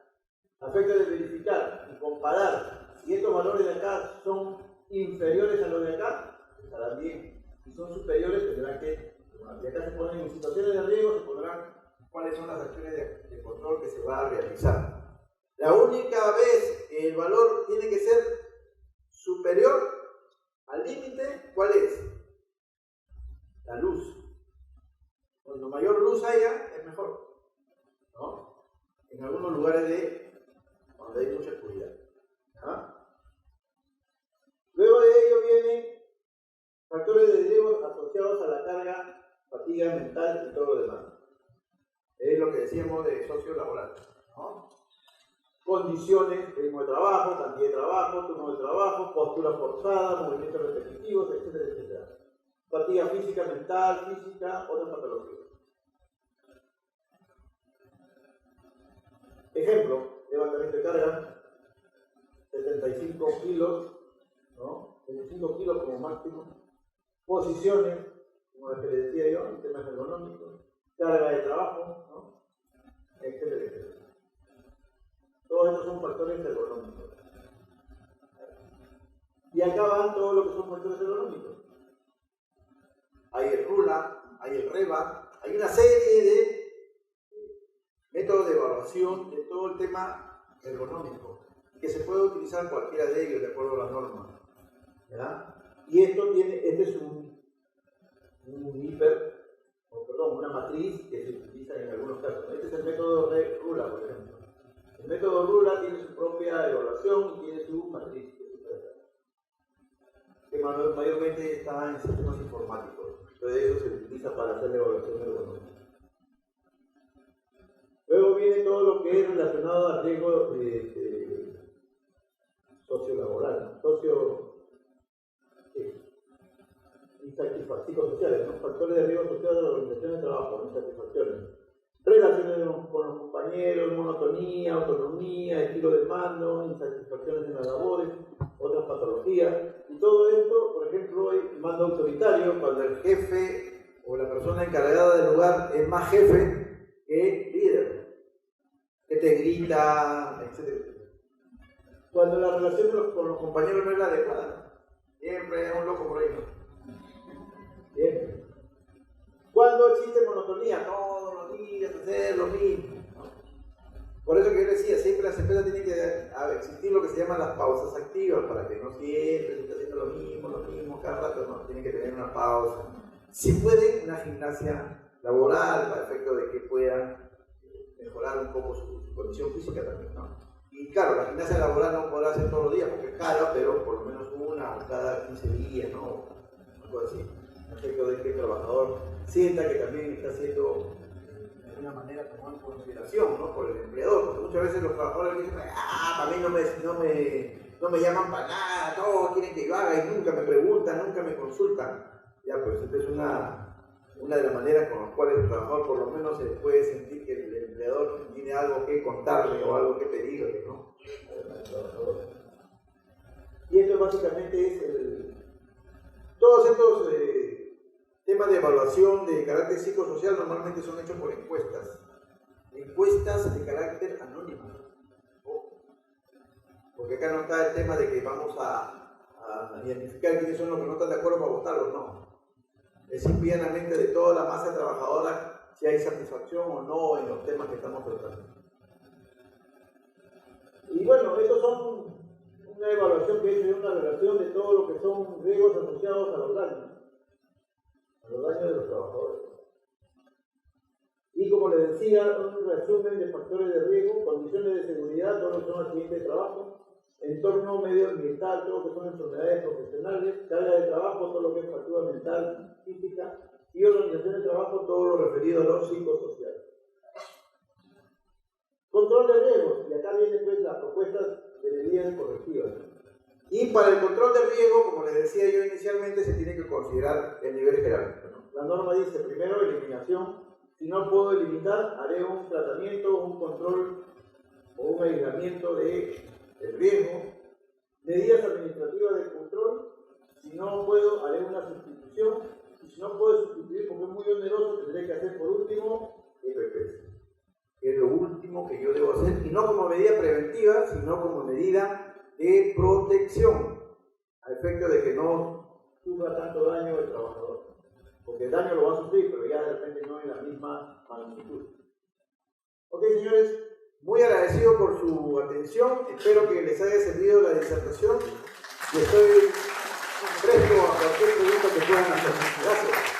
A efecto de verificar y comparar si estos valores de acá son inferiores a los de acá, estarán bien. Si son superiores, tendrán que, y acá se ponen en situaciones de riesgo, se pondrán cuáles son las acciones de control que se va a realizar. La única vez que el valor tiene que ser superior al límite, ¿cuál es? La luz. Cuanto mayor luz haya, es mejor, ¿no? En algunos lugares donde hay mucha oscuridad. ¿Ah? Luego de ello vienen factores de riesgo asociados a la carga, fatiga mental y todo lo demás. es lo que decíamos de socio laboral, ¿no? Condiciones, ritmo de trabajo, cantidad de trabajo, turno de trabajo, postura forzada, movimientos repetitivos, etcétera, etcétera. Fatiga física, mental, física, otras patologías. Ejemplo, levantamiento de carga, 75 kilos, ¿no? 75 kilos como máximo. Posiciones, como las que le decía yo, en temas ergonómicos, carga de trabajo, ¿no? Etcétera, etcétera. Todos estos son factores ergonómicos. Y acá van todo lo que son factores ergonómicos. Hay el RULA, hay el REVA, hay una serie de métodos de evaluación de todo el tema ergonómico, que se puede utilizar cualquiera de ellos de acuerdo a las normas, ¿verdad? Y este es una matriz que se utiliza en algunos casos. Este es el método RULA, por ejemplo. El método RULA tiene su propia evaluación y tiene su matriz, que mayormente está en sistemas informáticos. Entonces eso se utiliza para hacer la evaluación ergonómica. Luego viene todo lo que es relacionado al riesgo sociolaboral, psicosociales, ¿no? Factores de riesgo social de la organización de trabajo, insatisfacciones, relaciones con los compañeros, monotonía, autonomía, estilo de mando, insatisfacciones en las labores, otras patologías. Y todo esto, por ejemplo, hay mando autoritario, cuando el jefe o la persona encargada del lugar es más jefe que líder, que te grita, etc. Cuando la relación con los compañeros no es la adecuada, siempre hay un loco por ahí, ¿no? Bien. Cuando existe monotonía, todos los días hacer lo mismo, ¿no? Por eso que yo decía, siempre las empresas tienen que existir lo que se llaman las pausas activas, para que no siempre se esté haciendo lo mismo, cada rato, no, tienen que tener una pausa. Si pueden, una gimnasia laboral, para efecto de que puedan mejorar un poco su condición física también, ¿no? Y claro, la gimnasia laboral no podrá hacer todos los días porque es caro, pero por lo menos una o cada 15 días, ¿no? Algo así. A efecto de que el trabajador sienta que también está siendo de alguna manera tomado en consideración, ¿no? Por el empleador, porque muchas veces los trabajadores dicen, para mí no me llaman para nada, todos quieren que yo haga y nunca me preguntan, nunca me consultan. Ya, pues esta es una de las maneras con las cuales el trabajador por lo menos se puede sentir que el empleador tiene algo que contarle o algo que pedirle, ¿no? Y esto básicamente es todos estos temas de evaluación de carácter psicosocial normalmente son hechos por encuestas de carácter anónimo, porque acá no está el tema de que vamos a identificar quiénes son los que no están de acuerdo para votarlos, no. Es simplemente de toda la masa trabajadora si hay satisfacción o no en los temas que estamos tratando. Y bueno, estos son una evaluación que es una relación de todo lo que son riesgos asociados a los daños de los trabajadores. Y como les decía, un resumen de factores de riesgo, condiciones de seguridad, todo lo que son accidentes de trabajo, entorno medioambiental, todo lo que son enfermedades profesionales, carga de trabajo, todo lo que es fatiga mental, física, y organización de trabajo, todo lo referido a lo psicosocial. Control de riesgos, y acá vienen pues las propuestas de medidas correctivas. Y para el control de riesgo, como les decía yo inicialmente, se tiene que considerar el nivel jerárquico, ¿no? La norma dice, primero, eliminación. Si no puedo eliminar, haré un tratamiento, un control o un aislamiento del riesgo. Medidas administrativas de control. Si no puedo, haré una sustitución. Y si no puedo sustituir porque es muy oneroso, tendré que hacer por último EPP. Es lo último que yo debo hacer, y no como medida preventiva, sino como medida de protección, a efecto de que no sufra tanto daño el trabajador. Porque el daño lo va a sufrir, pero ya de repente no en la misma magnitud. Ok, señores, muy agradecido por su atención. Espero que les haya servido la disertación y estoy presto a cualquier pregunta que puedan hacer. Gracias.